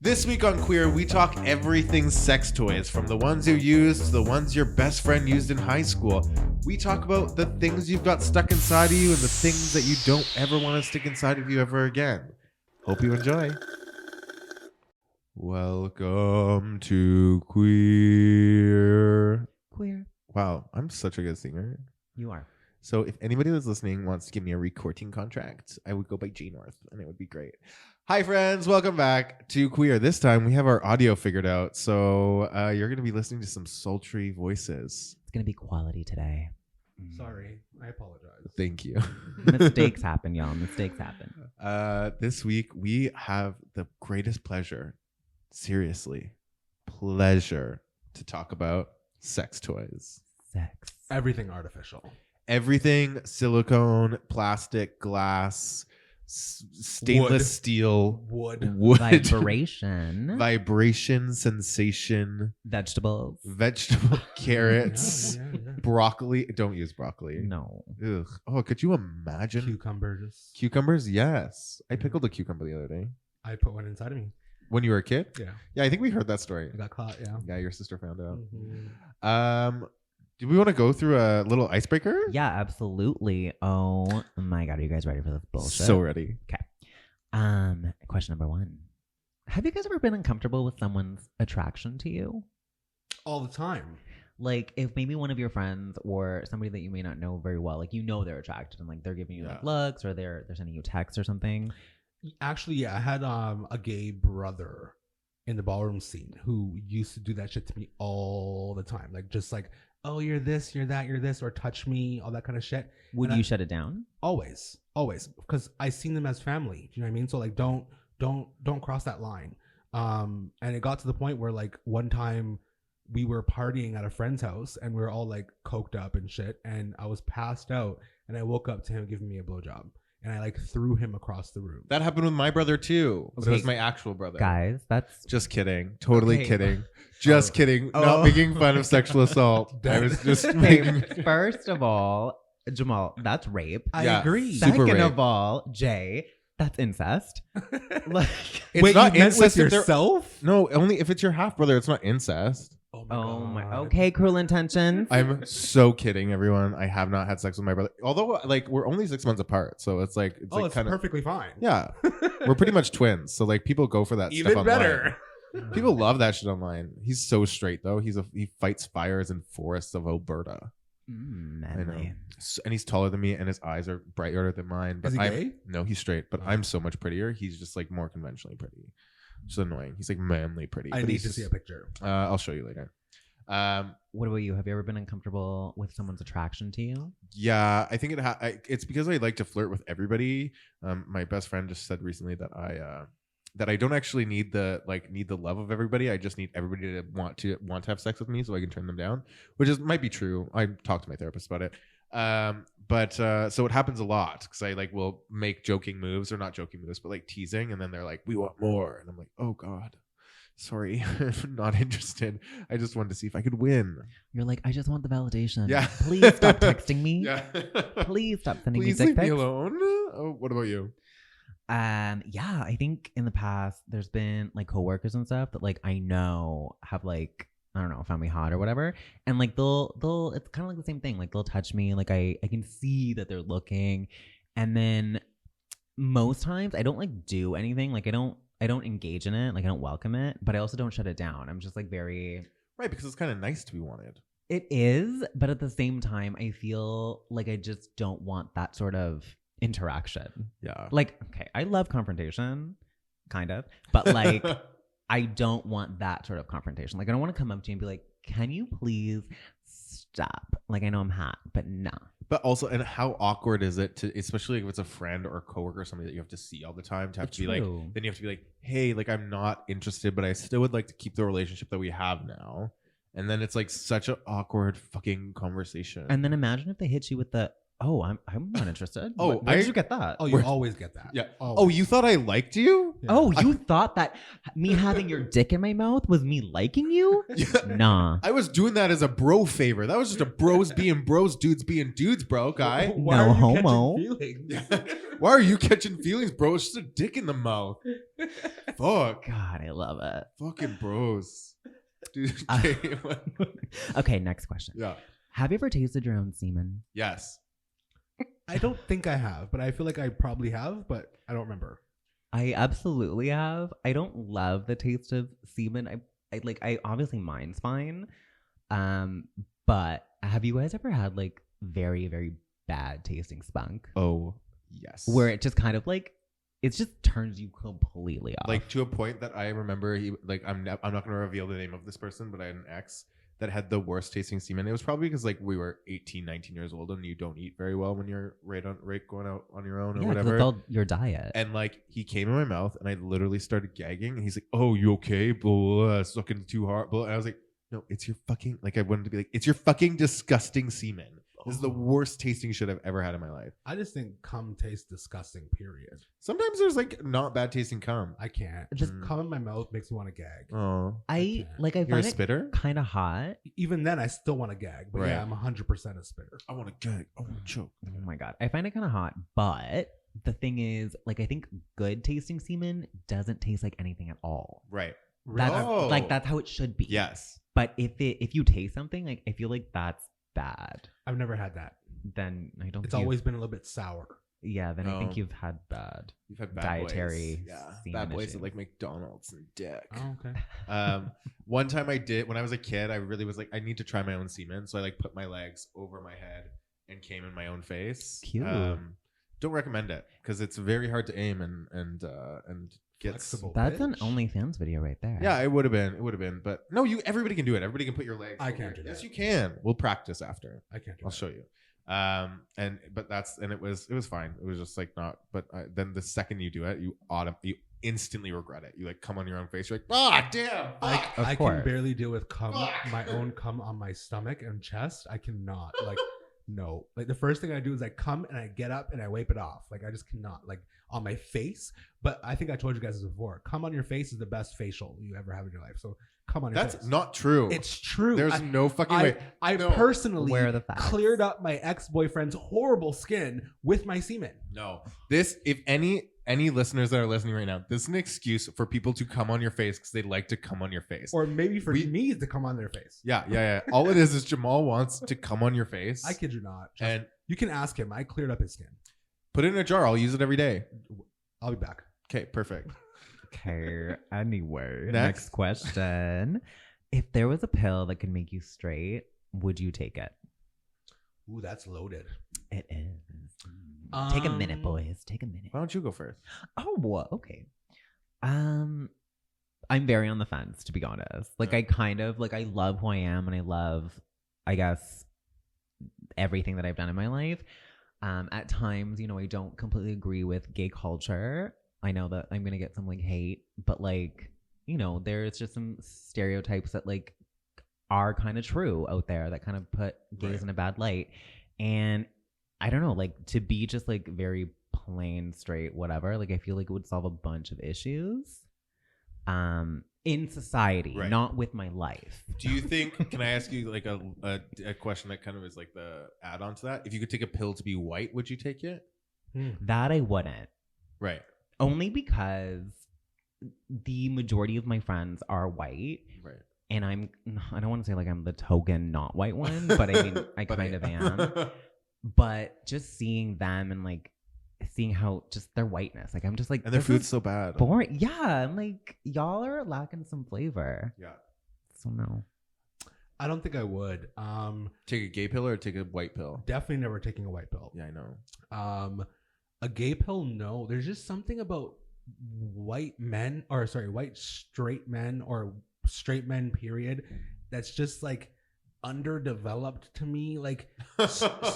This week on Queer, we talk everything sex toys, from the ones you use to the ones your best friend used in high school. We talk about the things you've got stuck inside of you and the things that you don't ever want to stick inside of you ever again. Hope you enjoy. Welcome to Queer. Queer. Wow, I'm such a good singer. You are. So if anybody that's listening wants to give me a recording contract, I would go by J North, and it would be great. Hi, friends. Welcome back to Queer. This time, we have our audio figured out, so you're going to be listening to some sultry voices. It's going to be quality today. Sorry, I apologize. Thank you. Mistakes happen, y'all. Mistakes happen. This week, we have the greatest pleasure, seriously, pleasure, to talk about sex toys. Sex. Everything artificial. Everything silicone, plastic, glass, stainless Wood. steel, Wood. vibration, sensation, Vegetables. vegetable, carrots, Yeah. broccoli. Don't use broccoli. No. Ugh. Oh, could you imagine? Cucumbers. Cucumbers? Yes. I Yeah. pickled a cucumber the other day. I put one inside of me. When you were a kid? Yeah. Yeah, I think we heard that story. I got caught, yeah. Yeah, your sister found out. Mhm. Do we want to go through a little icebreaker? Yeah, absolutely. Oh my God. Are you guys ready for this bullshit? So ready. Question number 1. Have you guys ever been uncomfortable with someone's attraction to you? All the time. Like, if maybe one of your friends or somebody that you may not know very well, like, you know they're attracted and like they're giving you like looks or they're sending you texts or something. Actually, yeah, I had a gay brother in the ballroom scene who used to do that shit to me all the time. Like, just like, oh, you're this, you're that, you're this, or touch me, all that kind of shit. Would And you I- shut it down? Always, because I seen them as family. Do you know what I mean? So like, don't cross that line. And it got to the point where like one time we were partying at a friend's house and we were all like coked up and shit, and I was passed out, and I woke up to him giving me a blowjob, and I like threw him across the room. That happened with my brother too. But it was Okay. my actual brother. Guys, that's Just kidding. Totally Okay. kidding. Just Oh. kidding. Oh. Not making fun of sexual assault. I was just making. First of all, Jamal, that's rape. I Yeah. agree. Super Second rape. of all, Jay, that's incest. Like, It's Wait, not you meant incest with if they're- yourself? No, only if it's your half brother. It's not incest. oh my. Okay, cruel intentions. I'm so kidding, everyone. I have not had sex with my brother. Although, like, we're only 6 months apart, so it's like Oh, like it's kind of perfectly fine. yeah. We're pretty much twins, so like people go for that Even stuff online. better. People love that shit online. He's so straight though. He fights fires in forests of Alberta. I know. Manly. And he's taller than me, and his eyes are brighter than mine. But Is he I'm, gay? No, he's straight. But Oh. I'm so much prettier. He's just like more conventionally pretty. Just annoying. He's like manly pretty. I but need he's to just, see a picture. I'll show you later. What about you? Have you ever been uncomfortable with someone's attraction to you? Yeah, I think it's because I like to flirt with everybody. My best friend just said recently that I don't actually need the love of everybody. I just need everybody to want to have sex with me so I can turn them down, might be true. I talked to my therapist about it. But so it happens a lot because I like will make joking moves, or not joking moves, but like teasing, and then they're like, "We want more," and I'm like, "Oh God, sorry, I'm not interested. I just wanted to see if I could win." You're like, I just want the validation. Yeah. Please stop texting me. Yeah. Please stop sending Please me leave dick me pics. alone. Oh, what about you? Yeah, I think in the past there's been like coworkers and stuff that like I know have like, I don't know, found me hot or whatever, and like they'll it's kind of like the same thing. Like they'll touch me, like I can see that they're looking, and then most times I don't like do anything. Like I don't engage in it. Like I don't welcome it, but I also don't shut it down. I'm just like very. Right, because it's kind of nice to be wanted. It is, but at the same time, I feel like I just don't want that sort of interaction. Yeah. Like, okay, I love confrontation, kind of, but like, I don't want that sort of confrontation. Like, I don't want to come up to you and be like, can you please stop? Like, I know I'm hot, but no. But also, and how awkward is it to, especially if it's a friend or a coworker or somebody that you have to see all the time, to have to be like, True. then you have to be like, hey, like I'm not interested, but I still would like to keep the relationship that we have now. And then it's like such an awkward fucking conversation. And then imagine if they hit you with the, Oh, I'm not interested. Oh, Where did you get that? Oh, you Where- always get that. Yeah. Always. Oh, you thought I liked you? Yeah. Oh, you thought that me having your dick in my mouth was me liking you? Yeah. Nah. I was doing that as a bro favor. That was just a bros being bros, dudes being dudes, bro, guy. Why No are you homo. catching feelings? Why are you catching feelings, bro? It's just a dick in the mouth. Fuck. God, I love it. Fucking bros. Dude, Uh, okay, what- Okay, next question. yeah. Have you ever tasted your own semen? Yes. I don't think I have, but I feel like I probably have, but I don't remember. I absolutely have. I don't love the taste of semen. I obviously mine's fine. But have you guys ever had like very, very bad tasting spunk? Oh, yes. Where it just kind of like it just turns you completely off. Like to a point that I remember he like I'm not going to reveal the name of this person, but I had an ex that had the worst tasting semen. It was probably because like we were 18, 19 years old and you don't eat very well when you're right going out on your own or yeah, 'cause whatever. it's all your diet. And like he came in my mouth and I literally started gagging and he's like, "Oh, you okay? Blah, sucking too hard." Blah. And I was like, "No, it's your fucking like." I wanted to be like, "It's your fucking disgusting semen. This is the worst tasting shit I've ever had in my life." I just think cum tastes disgusting, period. Sometimes there's like not bad tasting cum. I can't. Just Mm. cum in my mouth makes me want to gag. Oh, I can't. like I you're a find it spitter. kind of hot. Even then, I still want to gag. But Right. yeah, I'm 100% a spitter. I want to gag. I want to choke. Oh my god, I find it kind of hot. But the thing is, like, I think good tasting semen doesn't taste like anything at all. Right. That's Oh. like that's how it should be. Yes. But if you taste something, like I feel like that's bad, I've never had that. then I don't. It's think you've- always been a little bit sour. yeah. Then I think Oh. you've had bad. You've had bad Dietary boys. Yeah. semen Bad boys issues. at like McDonald's and dick. Oh, okay. One time I did when I was a kid, I really was like, I need to try my own semen. So I like put my legs over my head and came in my own face. Cute. Don't recommend it because it's very hard to aim and get Flexible. That's an bitch. OnlyFans video right there. Yeah, it would have been. It would have been. But no, everybody can do it. Everybody can put your legs. I over can't your- do Yes, that. you can. We'll practice after. I can't do I'll that. show you. It was fine. It was just like not. But then the second you do it, you instantly regret it. You like come on your own face. You're like, ah, damn. Fuck. Of I course. can barely deal with cum, Fuck. my own cum on my stomach and chest. I cannot. Like, no. Like, the first thing I do is I come and I get up and I wipe it off. Like, I just cannot. Like, on my face. But I think I told you guys this before. Cum on your face is the best facial you ever have in your life. So, come on your That's face. not true. It's true. There's no fucking I, way. I No. personally Where are the facts? cleared up my ex-boyfriend's horrible skin with my semen. No. This, if any listeners that are listening right now, this is an excuse for people to come on your face because they like to come on your face. Or maybe for We- me to come on their face. Yeah. All it is Jamal wants to come on your face. I kid you not. Just- And you can ask him. I cleared up his skin. put it in a jar. I'll use it every day. I'll be back. Okay, perfect. Okay. Anyway, Next. next question. If there was a pill that could make you straight, would you take it? Ooh, that's loaded. It is. Take a minute, boys. Take a minute. Why don't you go first? Oh, okay. I'm very on the fence, to be honest. Like, Yeah. I kind of like I love who I am, and I love, I guess, everything that I've done in my life. At times, I don't completely agree with gay culture. I know that I'm gonna get some like hate, but like, there's just some stereotypes that like are kind of true out there that kind of put gays Right. in a bad light. And I don't know, like to be just like very plain straight, whatever. Like I feel like it would solve a bunch of issues, in society, Right. not with my life. Do you think? Can I ask you like a question that kind of is like the add-on to that? If you could take a pill to be white, would you take it? That I wouldn't. Right. Only because the majority of my friends are white, Right. and I don't want to say like I'm the token not white one, but I mean I But kind of am. But just seeing them and like seeing how just their whiteness, like I'm just like, And their this food's is so bad. boring. Yeah, I'm like, y'all are lacking some flavor. Yeah. So no. I don't think I would. Take a gay pill or take a white pill? Definitely never taking a white pill. Yeah, I know. A gay pill, no. There's just something about white straight men or straight men, period, that's just like underdeveloped to me. Like,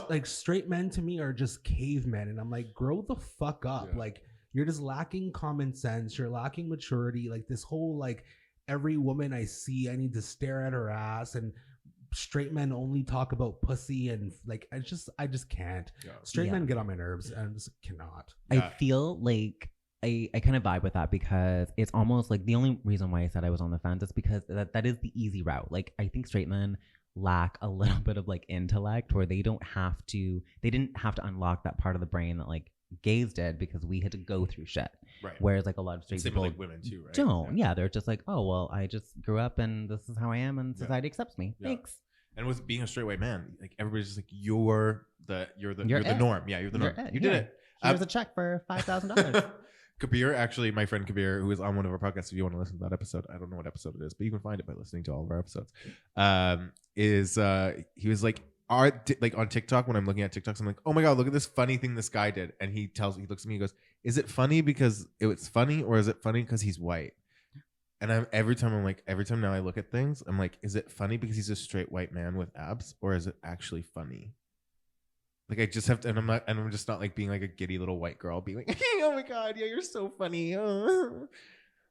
like straight men to me are just cavemen, and I'm like, grow the fuck up. Yeah. Like, you're just lacking common sense. You're lacking maturity. Like this whole like every woman I see, I need to stare at her ass and straight men only talk about pussy and like I just can't. Yeah. Straight Yeah. men get on my nerves and I just cannot. I Yeah. feel like I kind of vibe with that because it's almost like the only reason why I said I was on the fence is because that is the easy route. Like I think straight men lack a little bit of like intellect where they didn't have to unlock that part of the brain that like gays did because we had to go through shit. Right. Whereas like a lot of straight Same people with like women too, right? don't. Yeah, they're just like, oh well, I just grew up and this is how I am and Yeah. society accepts me. Yeah. Thanks. And with being a straight white man, like everybody's just like you're the You're the it. norm. Yeah, you're the norm. You're it, You did yeah. it. Here's a check for $5,000. Kabir, actually, my friend Kabir, who is on one of our podcasts, if you want to listen to that episode, I don't know what episode it is, but you can find it by listening to all of our episodes. He was like, like on TikTok, when I'm looking at TikToks, I'm like, oh my god, look at this funny thing this guy did, and he looks at me, he goes, is it funny because it was funny, or is it funny because he's white? And every time now I look at things, I'm like, is it funny because he's a straight white man with abs, or is it actually funny? Like I just have to, and I'm just not like being like a giddy little white girl, being like, oh my god, yeah, you're so funny.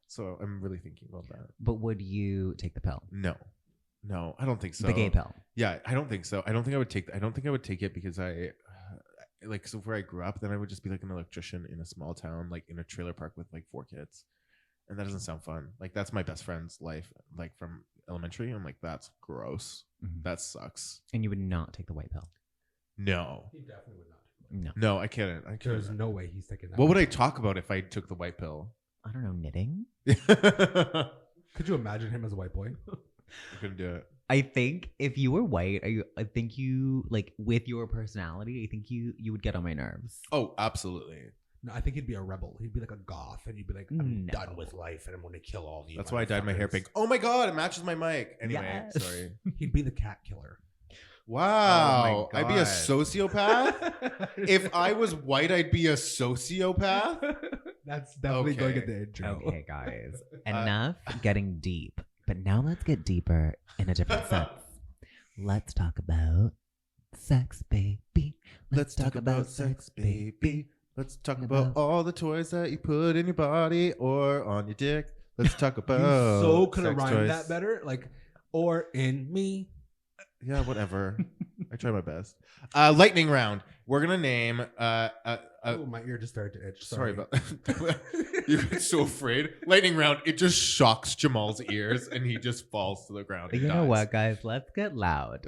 So I'm really thinking about that. But would you take the pill? No, I don't think so. The gay pill. Yeah, I don't think so. I don't think I would take. I don't think I would take it because like so where I grew up, then I would just be like an electrician in a small town, like in a trailer park with like 4 kids, and that doesn't sound fun. Like that's my best friend's life, like from elementary. I'm like, that's gross. Mhm. That sucks. And you would not take the white pill. No, He definitely would not. No. I can't. There's no way he's taking that. What would I talk about if I took the white pill? I don't know, knitting. I Could you imagine him as a white boy? couldn't do it. I think if you were white, I think you like with your personality, I think you would get on my nerves. Oh, absolutely. No, I think he'd be a rebel. He'd be like a goth, and he'd be like, "I'm No. done with life, and I'm going to kill all of you." That's why I dyed my hair motherfuckers." pink. Oh my god, it matches my mic. Anyway, Yes. sorry. He'd be the cat killer. Wow, Oh my I'd be a God. sociopath. If I was white, I'd be a sociopath. That's definitely going Okay. at the intro. Okay, guys. Enough getting deep. But now let's get deeper in a different sense. Let's talk about sex, baby. Let's talk about sex, baby. Let's talk about all the toys that you put in your body or on your dick. Let's talk about. You so could have sex rhymed toys. that better, like or in me. Yeah, whatever. I try my best. Lightning round. We're gonna name. Oh, my ear just started to itch. Sorry about. You get so afraid. Lightning round. It just shocks Jamal's ears, and he just falls to the ground. and You know dies. what, guys? Let's get loud.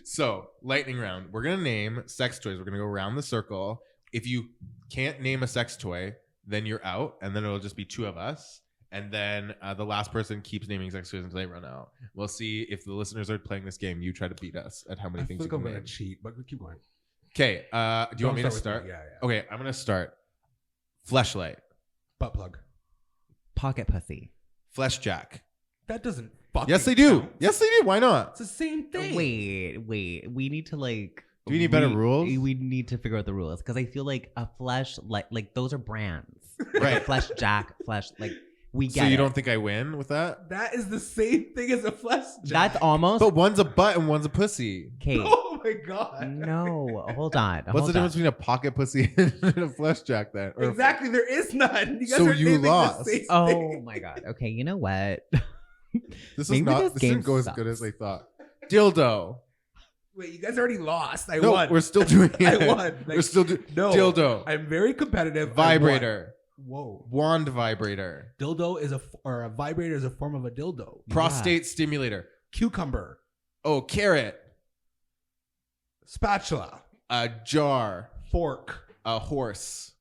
So, lightning round. We're going to name sex toys. We're going to go around the circle. If you can't name a sex toy, then you're out. And then it'll just be 2 of us. And then the last person keeps naming sex toys until they run out. We'll see if the listeners are playing this game. You try to beat us at how many I things feel you like I'm can gonna name. cheat, but keep going. Okay. Do you want me to with start? Yeah, yeah. Okay. I'm going to start. Fleshlight. Butt plug. Pocket pussy. Flesh jack. That doesn't. Fucking Yes, they do. count. Yes, they do. Why not? It's the same thing. Wait. We need to like. Do we need better rules? We need to figure out the rules because I feel like a flesh like those are brands. Like Right. a flesh jack, flesh like we get. So you it. don't think I win with that? That is the same thing as a flesh jack. That's almost But one's a butt and one's a pussy. Kate. Oh my god. No, hold on. What's the hold difference on. between a pocket pussy and a flesh jack then? Or Exactly, there is none. You guys So are you naming the lost. same Oh thing. my god. Okay, you know what? This is Maybe not. this This game didn't go as sucks. good as I thought. Dildo. Wait, you guys already lost. I No, won. we're still doing it. I won. We're Like, still doing no. dildo. I'm very competitive. Vibrator. I won. Whoa. Wand vibrator. Dildo is or a vibrator is a form of a dildo. Prostate stimulator. Cucumber. Oh, carrot. Spatula. A jar. Fork. A horse.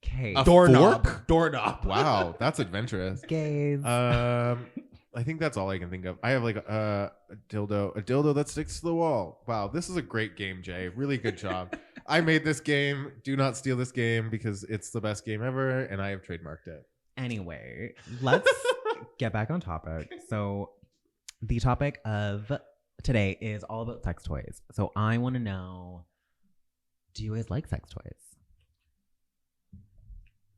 Okay. A Doorknob. fork? Doorknob. Wow, that's adventurous. Gays. I think that's all I can think of. I have like a dildo that sticks to the wall. Wow, this is a great game, Jay. Really good job. I made this game. Do not steal this game because it's the best game ever, and I have trademarked it. Anyway, let's get back on topic. So, the topic of today is all about sex toys. So, I want to know, do you guys like sex toys?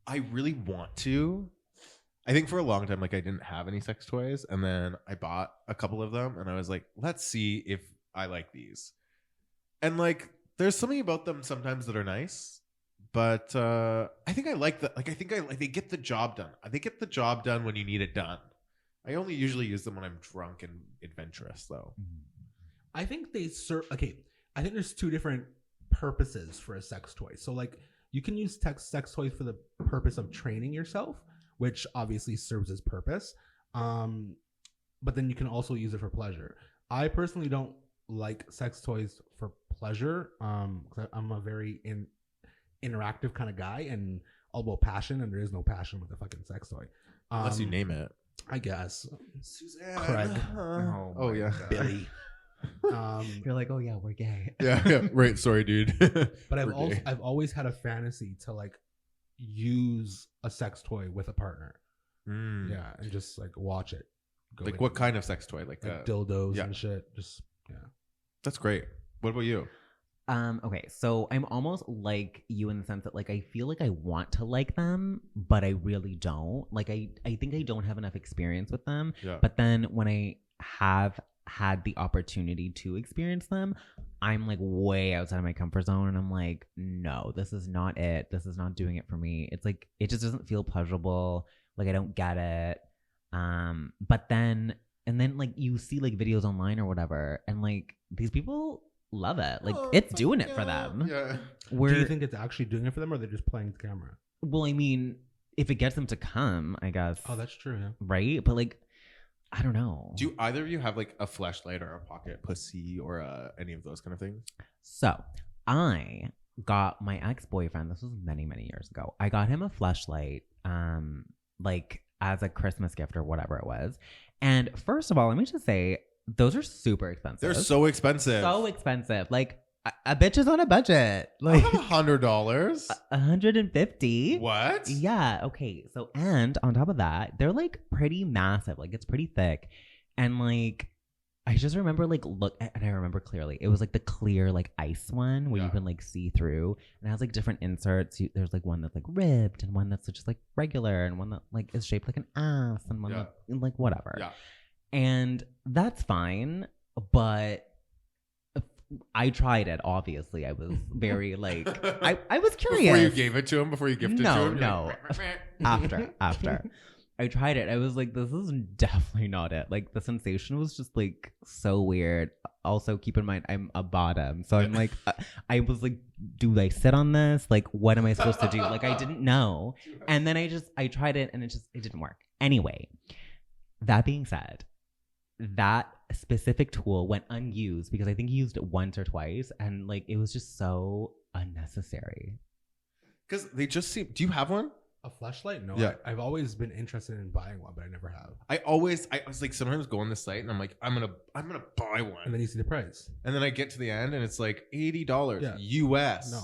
I really want to. I think for a long time, like I didn't have any sex toys, and then I bought a couple of them, and I was like, let's see if I like these. And like, there's something about them sometimes that are nice, but I think I like that. Like, I think they get the job done. They get the job done when you need it done. I only usually use them when I'm drunk and adventurous, though. I think they serve. Okay, I think there's two different purposes for a sex toy. So like, you can use sex toys for the purpose of training yourself, which obviously serves its purpose. But then you can also use it for pleasure. I personally don't like sex toys for pleasure. 'Cause I'm a very interactive kind of guy and all about passion, and there is no passion with a fucking sex toy. Unless you name it. I guess. Suzanne. Craig. Oh yeah. Billy. You're like, oh yeah, we're gay. Yeah. Right. Sorry, dude. But We're gay. I've always had a fantasy to like use a sex toy with a partner. Mm. Yeah, and just like watch it. Go Like in. what kind of sex toy? Like, Like dildos yeah. and shit. Just yeah. That's great. What about you? Okay, so I'm almost like you in the sense that like I feel like I want to like them, but I really don't. Like I think I don't have enough experience with them. Yeah. But then when I have had the opportunity to experience them, I'm like way outside of my comfort zone and I'm like, no, this is not it. This is not doing it for me. It's like it just doesn't feel pleasurable. Like I don't get it. But then like you see like videos online or whatever, and like these people love it. Like it's doing it for them. Yeah. Do you think it's actually doing it for them, or they're just playing the camera? Well, I mean, if it gets them to come, I guess. Oh, that's true. Yeah. right. But like, I don't know. Do either of you have like a flashlight or a pocket pussy or any of those kind of things? So I got my ex-boyfriend. This was many, many years ago. I got him a fleshlight, like as a Christmas gift or whatever it was. And first of all, let me just say, those are super expensive. They're so expensive. so expensive. Like a bitch is on a budget. I Like have $100. 150. What? Yeah. Okay. So, and on top of that, they're like pretty massive. Like it's pretty thick. And like, I just remember like and I remember clearly it was like the clear like ice one where you Yeah. can like see through, and it has like different inserts. There's like one that's like ribbed and one that's just like regular and one that like is shaped like an ass and one Yeah. that like whatever. Yeah. And that's fine, but I tried it. Obviously, I was very like I was curious. Before you gave it to him, before you gifted No, to him? you're no. like, after I tried it, I was like, this is definitely not it. Like the sensation was just like so weird. Also, keep in mind I'm a bottom, so I'm like, I was like, do I sit on this? Like, what am I supposed to do? Like, I didn't know, and then I tried it, and it didn't work. Anyway, that being said, that specific tool went unused because I think he used it once or twice, and like it was just so unnecessary. Because they just seem. Do you have one? A flashlight? No. Yeah. I've always been interested in buying one, but I never have. I was like, sometimes go on the site and I'm like, I'm gonna buy one, And then you see the price. and then I get to the end and it's like $80 Yeah. US. No.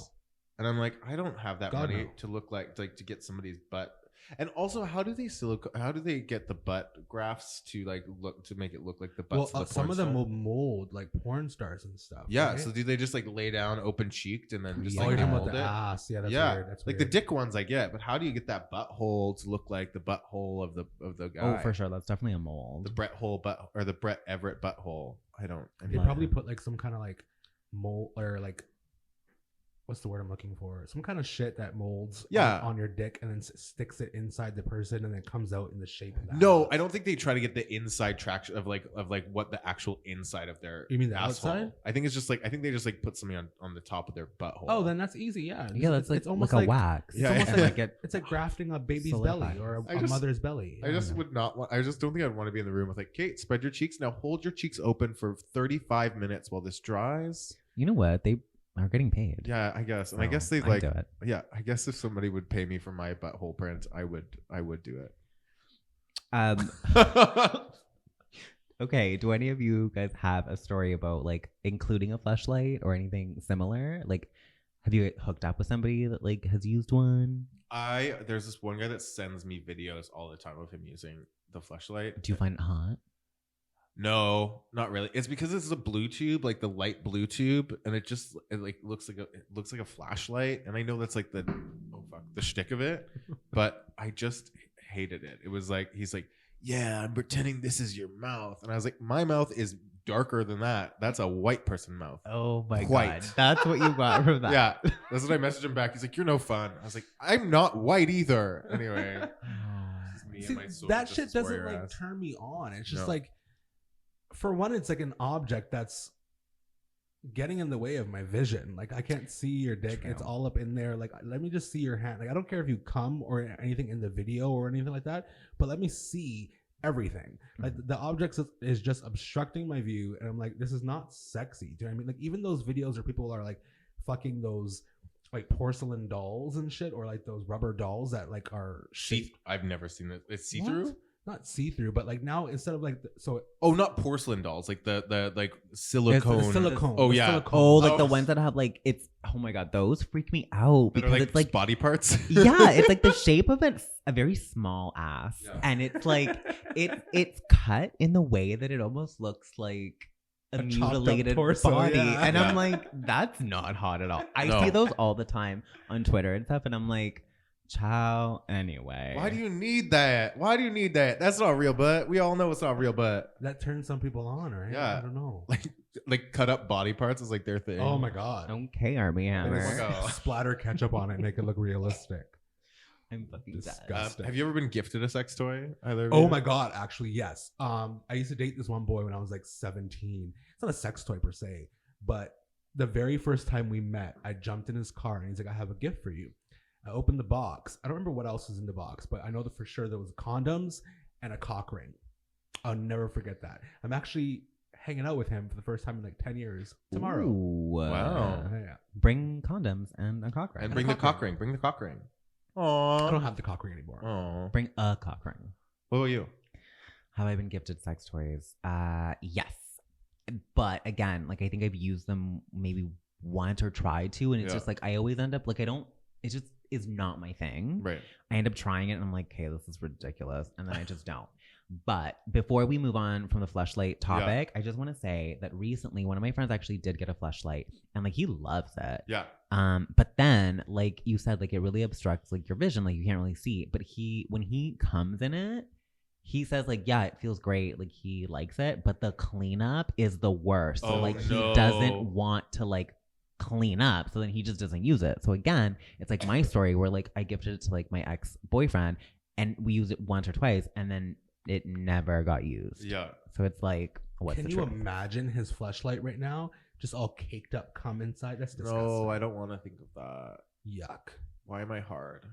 And I'm like, I don't have that God, money no. to look like to get somebody's butt. And also, how do they get the butt grafts to like look to make it look like the butts? Well, of the some porn of them star? will mold like porn stars and stuff. Yeah. right? So do they just like lay down open cheeked and then just Oh, like you're talking mold about the it? ass. Yeah, that's yeah. weird. That's like weird. the dick ones I get, but how do you get that butthole to look like the butthole of the guy? Oh, for sure, that's definitely a The mold. Brett Hole butt or the Brett Everett butthole. I don't. They Love probably it. put like some kind of like mold or like what's the word I'm looking for? Some kind of shit that molds Yeah. on your dick and then sticks it inside the person and then comes out in the shape of that. No, I don't think they try to get the inside traction of like what the actual inside of their. You mean the asshole. outside? I think it's just like I think they just like put something on the top of their butthole. Oh, then that's easy. Yeah. Yeah, that's like it's almost like a like wax. Yeah, almost yeah. like it. it's like grafting a baby's Solidifies. belly or I a just- mother's belly. I just would not want. I just don't think I'd want to be in the room with like Kate. Spread your cheeks now. Hold your cheeks open for 35 minutes while this dries. You know what? They are getting paid. Yeah, I guess. And I So, guess they I'd like. do it. Yeah, I guess if somebody would pay me for my butthole print, I would do it. Okay. Do any of you guys have a story about like including a fleshlight or anything similar? Like, have you hooked up with somebody that like has used one? There's this one guy that sends me videos all the time of him using the fleshlight. Do you find it hot? No, not really. It's because it's a blue tube, like the light blue tube, and it looks like a flashlight. And I know that's like the shtick of it, but I just hated it. It was like he's like, yeah, I'm pretending this is your mouth, and I was like, my mouth is darker than that. That's a white person mouth. Oh my White. god, that's what you got from that. Yeah, that's what I messaged him back. He's like, you're no fun. I was like, I'm not white either. Anyway, Oh, it's my me See, and my social that shit justice doesn't warrior like ass. turn me on. It's just No. like, for one, it's like an object that's getting in the way of my vision. Like I can't see your dick. True. It's all up in there. Like let me just see your hand. Like I don't care if you come or anything in the video or anything like that, but let me see everything. Like the object is just obstructing my view, and I'm like, this is not sexy. Do you know what I mean? Like even those videos where people are like fucking those like porcelain dolls and shit, or like those rubber dolls that like are shaped. I've never seen it. It's see What? through. Not see through, but like now instead of like so Oh, not porcelain dolls, like the like it's silicone. silicone. Oh the yeah. silicone. Oh, like Oh. the ones that have like it's. Oh my god, those freak me out That are because like, it's like body parts. yeah, it's like the shape of a very small ass, Yeah. and it's like it's cut in the way that it almost looks like a A chopped up mutilated torso, body, yeah. and Yeah. I'm like, that's not hot at all. I No. see those all the time on Twitter and stuff, and I'm like, ciao. Anyway, Why do you need that? Why do you need that? That's not real butt. We all know it's not real butt. That turns some people on, right? Yeah. I don't know. Like cut up body parts is like their thing. Oh my god. Okay, Army And Hammer. it's Oh my God. splatter ketchup on it, make it look realistic. I'm fucking dead. Disgusting. Have you ever been gifted a sex toy? Either of Oh you? my god, actually, yes. I used to date this one boy when I was like 17. It's not a sex toy per se, but the very first time we met, I jumped in his car and he's like, I have a gift for you. I opened the box. I don't remember what else was in the box, but I know that for sure there was condoms and a cock ring. I'll never forget that. I'm actually hanging out with him for the first time in like 10 years tomorrow. Ooh, Wow. Yeah. Bring condoms and a cock ring. And a bring the cock cock ring. ring. Bring the cock ring. I Aww. don't have the cock ring anymore. Aww. Bring a cock ring. What about you? Have I been gifted sex toys? Yes. But again, like I think I've used them maybe once or tried to, and it's Yeah. just like I always end up like I don't. It just is not my thing. Right. I end up trying it, and I'm like, hey, this is ridiculous, and then I just don't. But before we move on from the fleshlight topic, I just want to say that recently one of my friends actually did get a fleshlight, and like he loves it. Yeah. But then, like you said, like it really obstructs like your vision, like you can't really see. But when he comes in it, he says like, yeah, it feels great, like he likes it, but the cleanup is the worst. So Oh, like no. he doesn't want to like clean up, so then he just doesn't use it. So again, it's like my story where like I gifted it to like my ex-boyfriend, and we used it once or twice, and then it never got used. Yeah. So it's like, what's Can the you truth? imagine his fleshlight right now? Just all caked up cum inside? That's disgusting. No, I don't want to think of that. Yuck. Why am I hard?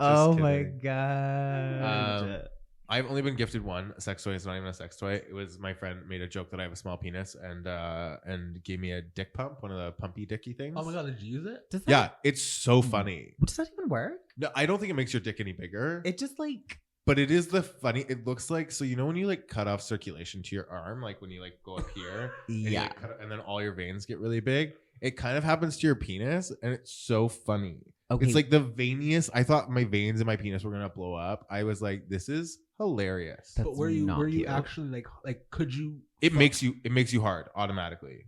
Oh Just my kidding. god. I've only been gifted one sex toy. It's not even a sex toy. It was my friend made a joke that I have a small penis and gave me a dick pump, one of the pumpy dicky things. Oh my god, did you use it? Does that, Yeah, it's so funny. Does that even work? No, I don't think it makes your dick any bigger. It just like But it is the funny. It looks like, so you know when you like cut off circulation to your arm, like when you like go up here, and, you, yeah. like, and then all your veins get really big. It kind of happens to your penis, and it's so funny. Okay. It's like the veiniest. I thought my veins in my penis were gonna blow up. I was like, this is hilarious. That's But were you not cute. actually like could you It fuck- makes you hard automatically.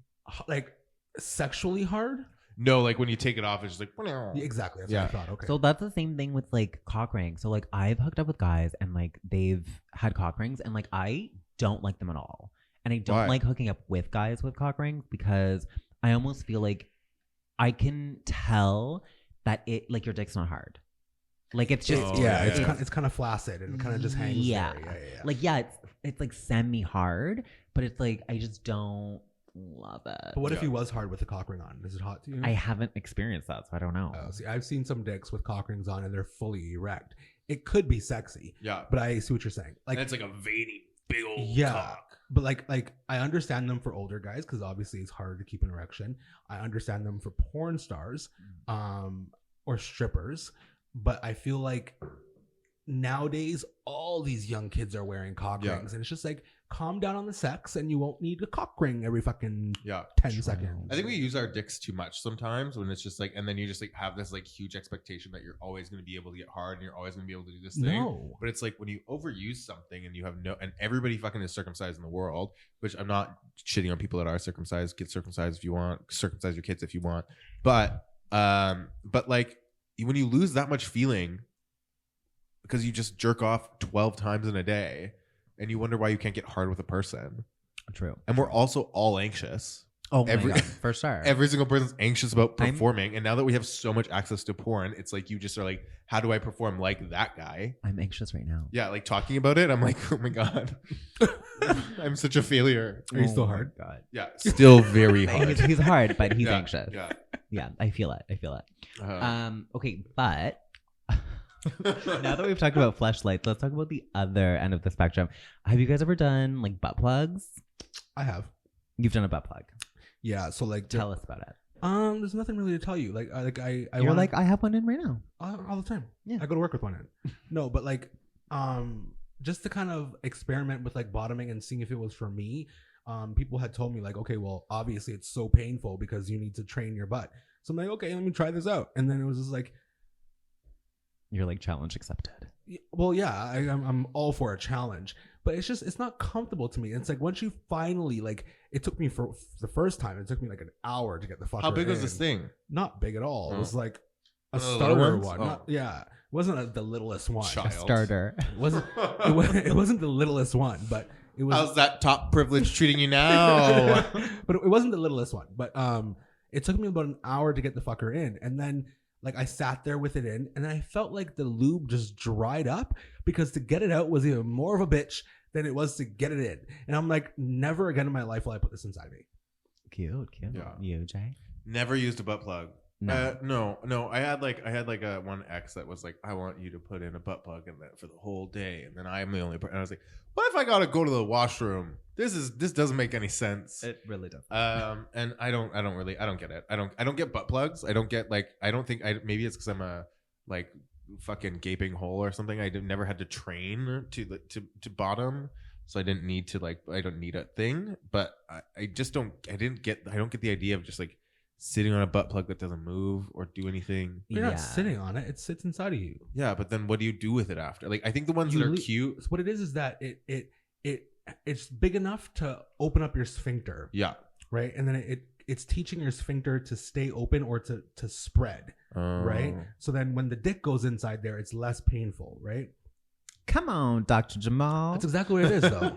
like sexually hard? No, like when you take it off, it's just like Yeah, exactly. That's Yeah. what I thought. Okay. So that's the same thing with like cock rings. So like I've hooked up with guys and like they've had cock rings and like I don't like them at all. And I don't Why? like hooking up with guys with cock rings because I almost feel like I can tell that it like your dick's not hard. Like it's just Oh, yeah, yeah. it's kind of flaccid and kind of just hangs Yeah. there. Yeah. like yeah, it's like semi hard, but it's like I just don't love it. But what if Yeah. he was hard with the cock ring on? Is it hot to you? I haven't experienced that, so I don't know. See, I've seen some dicks with cock rings on and they're fully erect. It could be sexy, yeah. but I see what you're saying. Like and it's like a veiny, big old Yeah. cock. But like I understand them for older guys because obviously it's hard to keep an erection. I understand them for porn stars, or strippers. But I feel like nowadays all these young kids are wearing cock Yeah. rings, and it's just like calm down on the sex, and you won't need a cock ring every fucking Yeah. 10 True. seconds. I think we use our dicks too much sometimes when it's just like, and then you just like have this like huge expectation that you're always going to be able to get hard and you're always going to be able to do this thing. no. But it's like when you overuse something and you have no, and everybody fucking is circumcised in the world, which I'm not shitting on people that are circumcised. Get circumcised if you want, circumcise your kids if you want. But like when you lose that much feeling because you just jerk off 12 times in a day and you wonder why you can't get hard with a person. True. And we're also all anxious. Oh my Every- god, for sure. Every single person's anxious about I'm- performing, and now that we have so much access to porn, it's like you just are like, how do I perform like that guy? I'm anxious right now. Yeah, like talking about it, I'm like, oh my god, I'm such a failure. Are you still Oh my hard? God. Yeah, still very hard. He's hard, but he's Yeah, anxious. Yeah. Yeah, I feel it. Uh, Okay, but now that we've talked about fleshlights, let's talk about the other end of the spectrum. Have you guys ever done like butt plugs? I have. You've done a butt plug. Yeah. So like, Tell us about it. there's nothing really to tell you. Like, I You're wanna- like, I have one in right now. all the time. Yeah. I go to work with one in. No, but like, just to kind of experiment with like bottoming and seeing if it was for me. People had told me like, okay, well, obviously it's so painful because you need to train your butt. So I'm like, okay, let me try this out. And then it was just like, You're like, challenge accepted. well, yeah, I'm all for a challenge, but it's not comfortable to me. It's like once you finally like, it took me for the first time, it took me like an hour to get the fucker how big was in. this thing? Not big at all. It was like a One of the starter little ones? one. Oh. Not, yeah, it wasn't the littlest one. Child. Starter. It wasn't. It wasn't the littlest one, but it was. How's that top privilege treating you now? But it wasn't the littlest one. But it took me about an hour to get the fucker in, and then like I sat there with it in, and then I felt like the lube just dried up because to get it out was even more of a bitch than it was to get it in. And I'm like, never again in my life will I put this inside me. Cute. Yeah. You, Jay? Never used a butt plug. No. No. I had like a one ex that was like, I want you to put in a butt plug in that for the whole day, and then I'm the only person. And I was like, what if I gotta go to the washroom? This doesn't make any sense. It really does. And I don't get it. I don't get butt plugs. I don't get like, I don't think maybe it's because I'm a like fucking gaping hole or something. Never had to train to bottom. So I didn't need to like, I don't need a thing, but I don't get the idea of just like sitting on a butt plug that doesn't move or do anything. You're not sitting on it; it sits inside of you. Yeah, but then what do you do with it after? Like, I think the ones that are cute. What it is that it's big enough to open up your sphincter, Yeah. right? And then it's teaching your sphincter to stay open or to spread, right? So then when the dick goes inside there, it's less painful, right? Come on, Dr. Jamal. That's exactly what it is, though.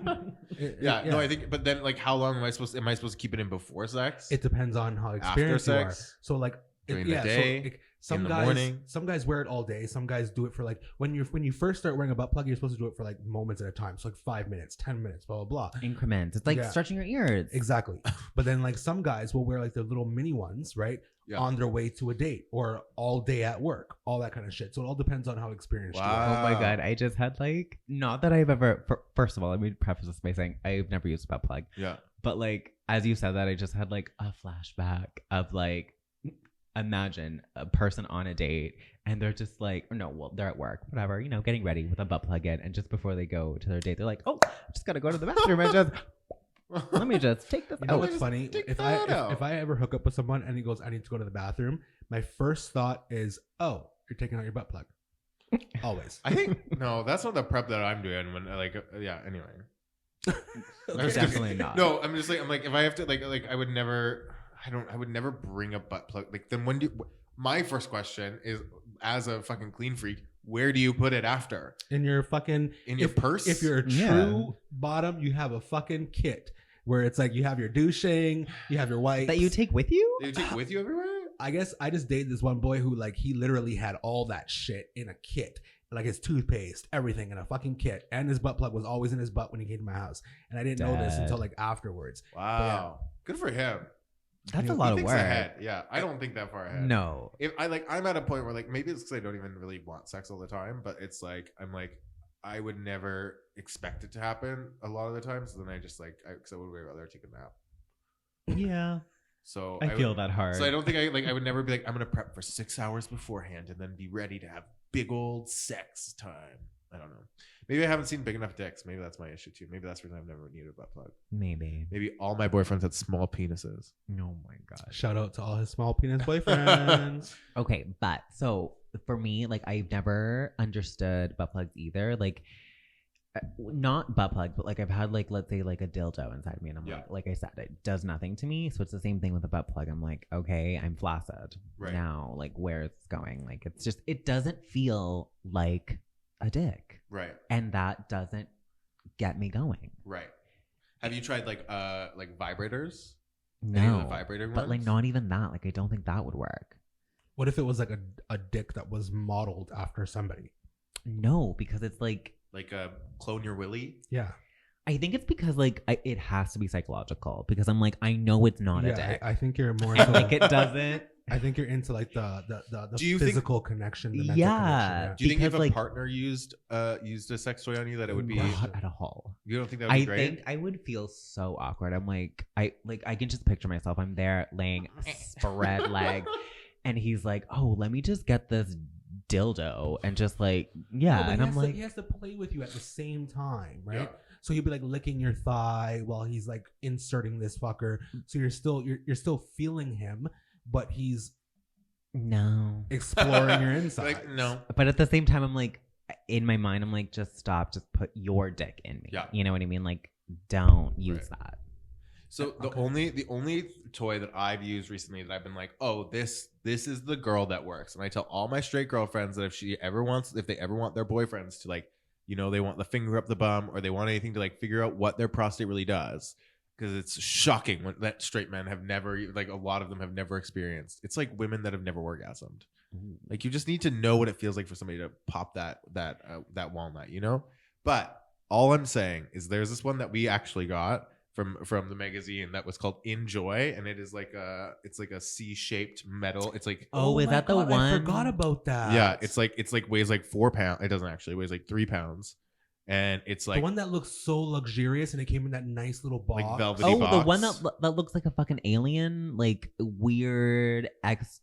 Yeah, no, I think, but then like, how long am I supposed to keep it in before sex? It depends on how experienced you are. sex? So like During the day? So, like, some In the guys, morning? some guys wear it all day. Some guys do it for like when you first start wearing a butt plug, you're supposed to do it for like moments at a time. So like 5 minutes, 10 minutes, blah blah blah. Increments. It's like Yeah. stretching your ears. Exactly. But then like some guys will wear like the little mini ones, right? Yeah. On their way to a date or all day at work, all that kind of shit. So it all depends on how experienced you Oh are. my god, I just had like, not that I've ever, first of all, let me preface this by saying I've never used a butt plug. Yeah. But like, as you said that, I just had like a flashback of like, imagine a person on a date and they're just like, or no, well, they're at work, whatever, you know, getting ready with a butt plug in. And just before they go to their date, they're like, oh, I just got to go to the bathroom and just, let me just take this You know out. what's funny? take If that out. if I ever hook up with someone and he goes, I need to go to the bathroom, my first thought is, oh, you're taking out your butt plug. Always. I think no, that's not the prep that I'm doing when like yeah. Anyway, Definitely not. No, I'm like if I have to like I would never bring a butt plug. Like then when do my first question is as a fucking clean freak, where do you put it after? In your fucking In your purse? If you're a true Yeah. bottom, you have a fucking kit where it's like you have your douching, you have your wipes That you take with you? Do you take with you everywhere? I guess I just dated this one boy who like he literally had all that shit in a kit. Like his toothpaste, everything in a fucking kit. And his butt plug was always in his butt when he came to my house. And I didn't know this Dead. until like afterwards. Wow, good for him. That's a He lot He of thinks work. ahead. Yeah, I don't think that far ahead. No. If I'm at a point where like maybe it's because I don't even really want sex all the time, but it's like I'm like I would never expect it to happen a lot of the time. So then I just like because I would rather take a nap. Yeah. So I feel that hard. So I don't think I would never be like I'm gonna prep for 6 hours beforehand and then be ready to have big old sex time. I don't know. Maybe I haven't seen big enough dicks. Maybe that's my issue too. Maybe that's the reason I've never needed a butt plug. Maybe. Maybe all my boyfriends had small penises. Oh my gosh. Shout out to all his small penis boyfriends. Okay, but so for me, like I've never understood butt plugs either. Like not butt plugs, but like I've had like let's say like a dildo inside me, and I'm Yeah. like I said, it does nothing to me. So it's the same thing with a butt plug. I'm like, okay, I'm flaccid Right. now. Like where it's going? Like it's just it doesn't feel like a dick, Right. and that doesn't get me going. Right. Have you tried like vibrators? Any of the No, vibrator but like ones? not even that. Like I don't think that would work. What if it was like a dick that was modeled after somebody? No, because it's like Like clone your willy. Yeah. I think it's because like it has to be psychological because I'm like I know it's not a Yeah, dick. I think you're more into like it doesn't. I think you're into like the Do you think- physical connection, the mental Yeah. connection. Do you think if Because, a like- partner used a sex toy on you that it would be? Not at all. You don't think that would be I great? think I would feel so awkward. I'm like I can just picture myself. I'm there laying spread leg, and he's like, "Oh, let me just get this dildo," and just like Yeah, yeah, but and I'm like, he has to play with you at the same time, right? Yeah. So he'll be like licking your thigh while he's like inserting this fucker. So you're still feeling him, but he's no. exploring your insides. Like no. But at the same time, I'm like, in my mind, I'm like, just stop, just put your dick in me. Yeah. You know what I mean? Like, don't use that. So the Okay. only toy that I've used recently that I've been like, oh, this is the girl that works, and I tell all my straight girlfriends that if they ever want their boyfriends to like, you know, they want the finger up the bum or they want anything to like figure out what their prostate really does, because it's shocking when that straight men have never, like a lot of them have never experienced. It's like women that have never orgasmed. Like you just need to know what it feels like for somebody to pop that walnut, you know. But all I'm saying is there's this one that we actually got from the magazine that was called Enjoy, and it is like it's like a C-shaped metal. It's like Oh, is my that the God, one? I forgot about that. yeah, it's like weighs like 4 pounds. It doesn't actually, it weighs like 3 pounds, and it's the like one that looks so luxurious and it came in that nice little box. like velvety Oh, box. the one that looks like a fucking alien, like weird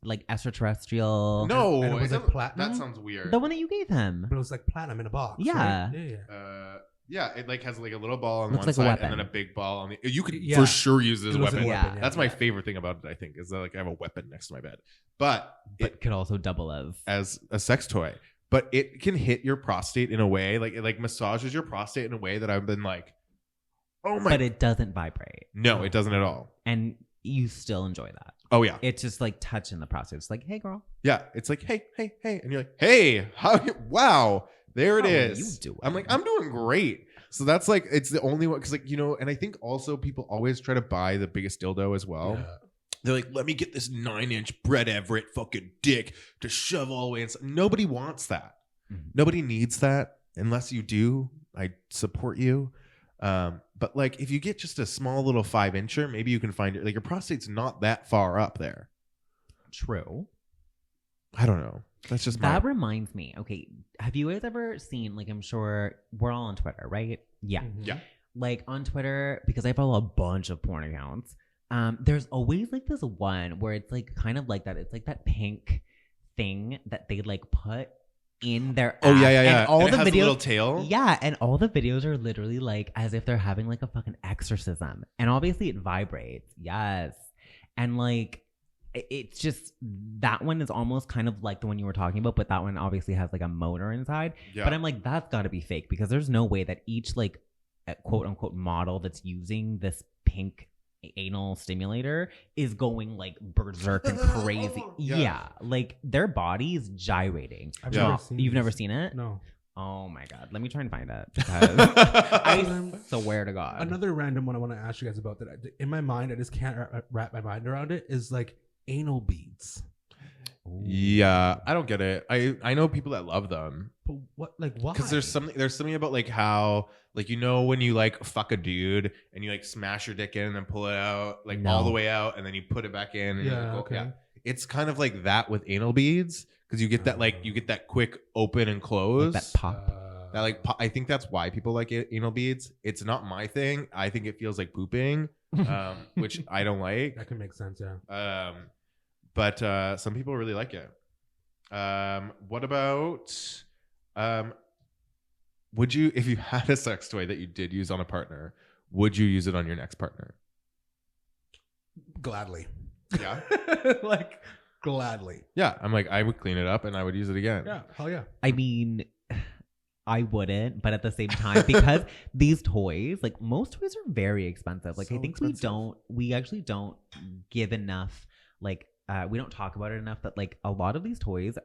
like extraterrestrial. No, And it was it like doesn't- platinum? That sounds weird. The one that you gave him. But it was like platinum in a box. Yeah. Right? Yeah. Yeah, it like has like a little ball on Looks one like a side weapon. and then a big ball on the. You could Yeah. for sure use it as It a was weapon. Yeah. That's my favorite thing about it. I think is that like I have a weapon next to my bed, but But could also double as a sex toy. But it can hit your prostate in a way like it like massages your prostate in a way that I've been like, oh my. but it doesn't vibrate, No, it doesn't at all. and you still enjoy that. Oh yeah, It's just like touching the prostate. It's like, hey, girl, yeah. It's like hey, and you're like, hey, how? Wow, there it How are is. you doing? I'm like, I'm doing great. So that's like, it's the only one because like you know, and I think also people always try to buy the biggest dildo as well. Yeah. They're like, let me get this 9-inch Brett Everett fucking dick to shove all the way inside. Nobody wants that. Mhm. Nobody needs that unless you do. I support you. But like, if you get just a small little 5-incher, maybe you can find it. Like your prostate's not that far up there. true. I don't know. That's just That my. reminds me. Okay, have you guys ever seen? Like, I'm sure we're all on Twitter, right? Yeah. Mhm. Yeah. Like on Twitter, because I follow a bunch of porn accounts. There's always like this one where it's like kind of like that. It's like that pink thing that they like put in their. Oh yeah, ass, yeah, yeah. And all And it the has a videos. little tail. Yeah, and all the videos are literally like as if they're having like a fucking exorcism. And obviously it vibrates. Yes. And like it's just that one is almost kind of like the one you were talking about, but that one obviously has like a motor inside. Yeah. But I'm like, that's gotta be fake because there's no way that each like quote unquote model that's using this pink anal stimulator is going like berserk and crazy. Yeah. Yeah. Like their body is gyrating. I've Yeah. never seen You've this. never seen it? No. Oh my god. Let me try and find it. Because I swear to God. Another random one I want to ask you guys about that in my mind I just can't wrap my mind around it is like anal beads. Ooh. Yeah, I don't get it. I know people that love them. But what, like, why? Because there's something about like how like you know when you like fuck a dude and you like smash your dick in and then pull it out like all No. the way out and then you put it back in and Yeah, you go, okay. It's kind of like that with anal beads because you get that like you get that quick open and close. Like that pop. That like I think that's why people like anal beads. It's not my thing. I think it feels like pooping, which I don't like. That can make sense, yeah. But some people really like it. What about would you, if you had a sex toy that you did use on a partner, would you use it on your next partner? Gladly. Yeah. Like, gladly. Yeah. I'm like, I would clean it up and I would use it again. Yeah, hell yeah. I mean, I wouldn't, but at the same time, because these toys, like most toys are very expensive. Like I So think expensive. we actually don't give enough, like we don't talk about it enough that like a lot of these toys,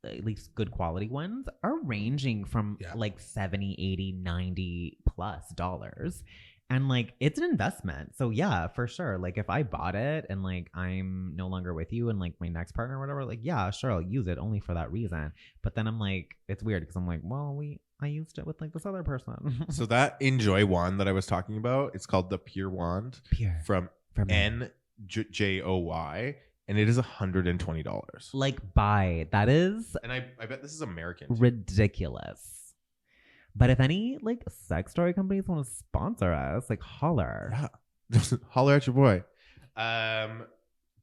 at least good quality ones, are ranging from Yeah. like 70, 80, 90 plus dollars. And like it's an investment. So yeah, for sure. Like if I bought it and like I'm no longer with you and like my next partner or whatever, like yeah, sure, I'll use it only for that reason. But then I'm like, it's weird because I'm like, well, I used it with like this other person. So that Enjoy wand that I was talking about, it's called the Pure Wand Pure from for me. NJOY, and it is $120. Like buy. That is And I bet this is American. Too. ridiculous. But if any like sex toy companies want to sponsor us, like holler. Yeah. Holler at your boy.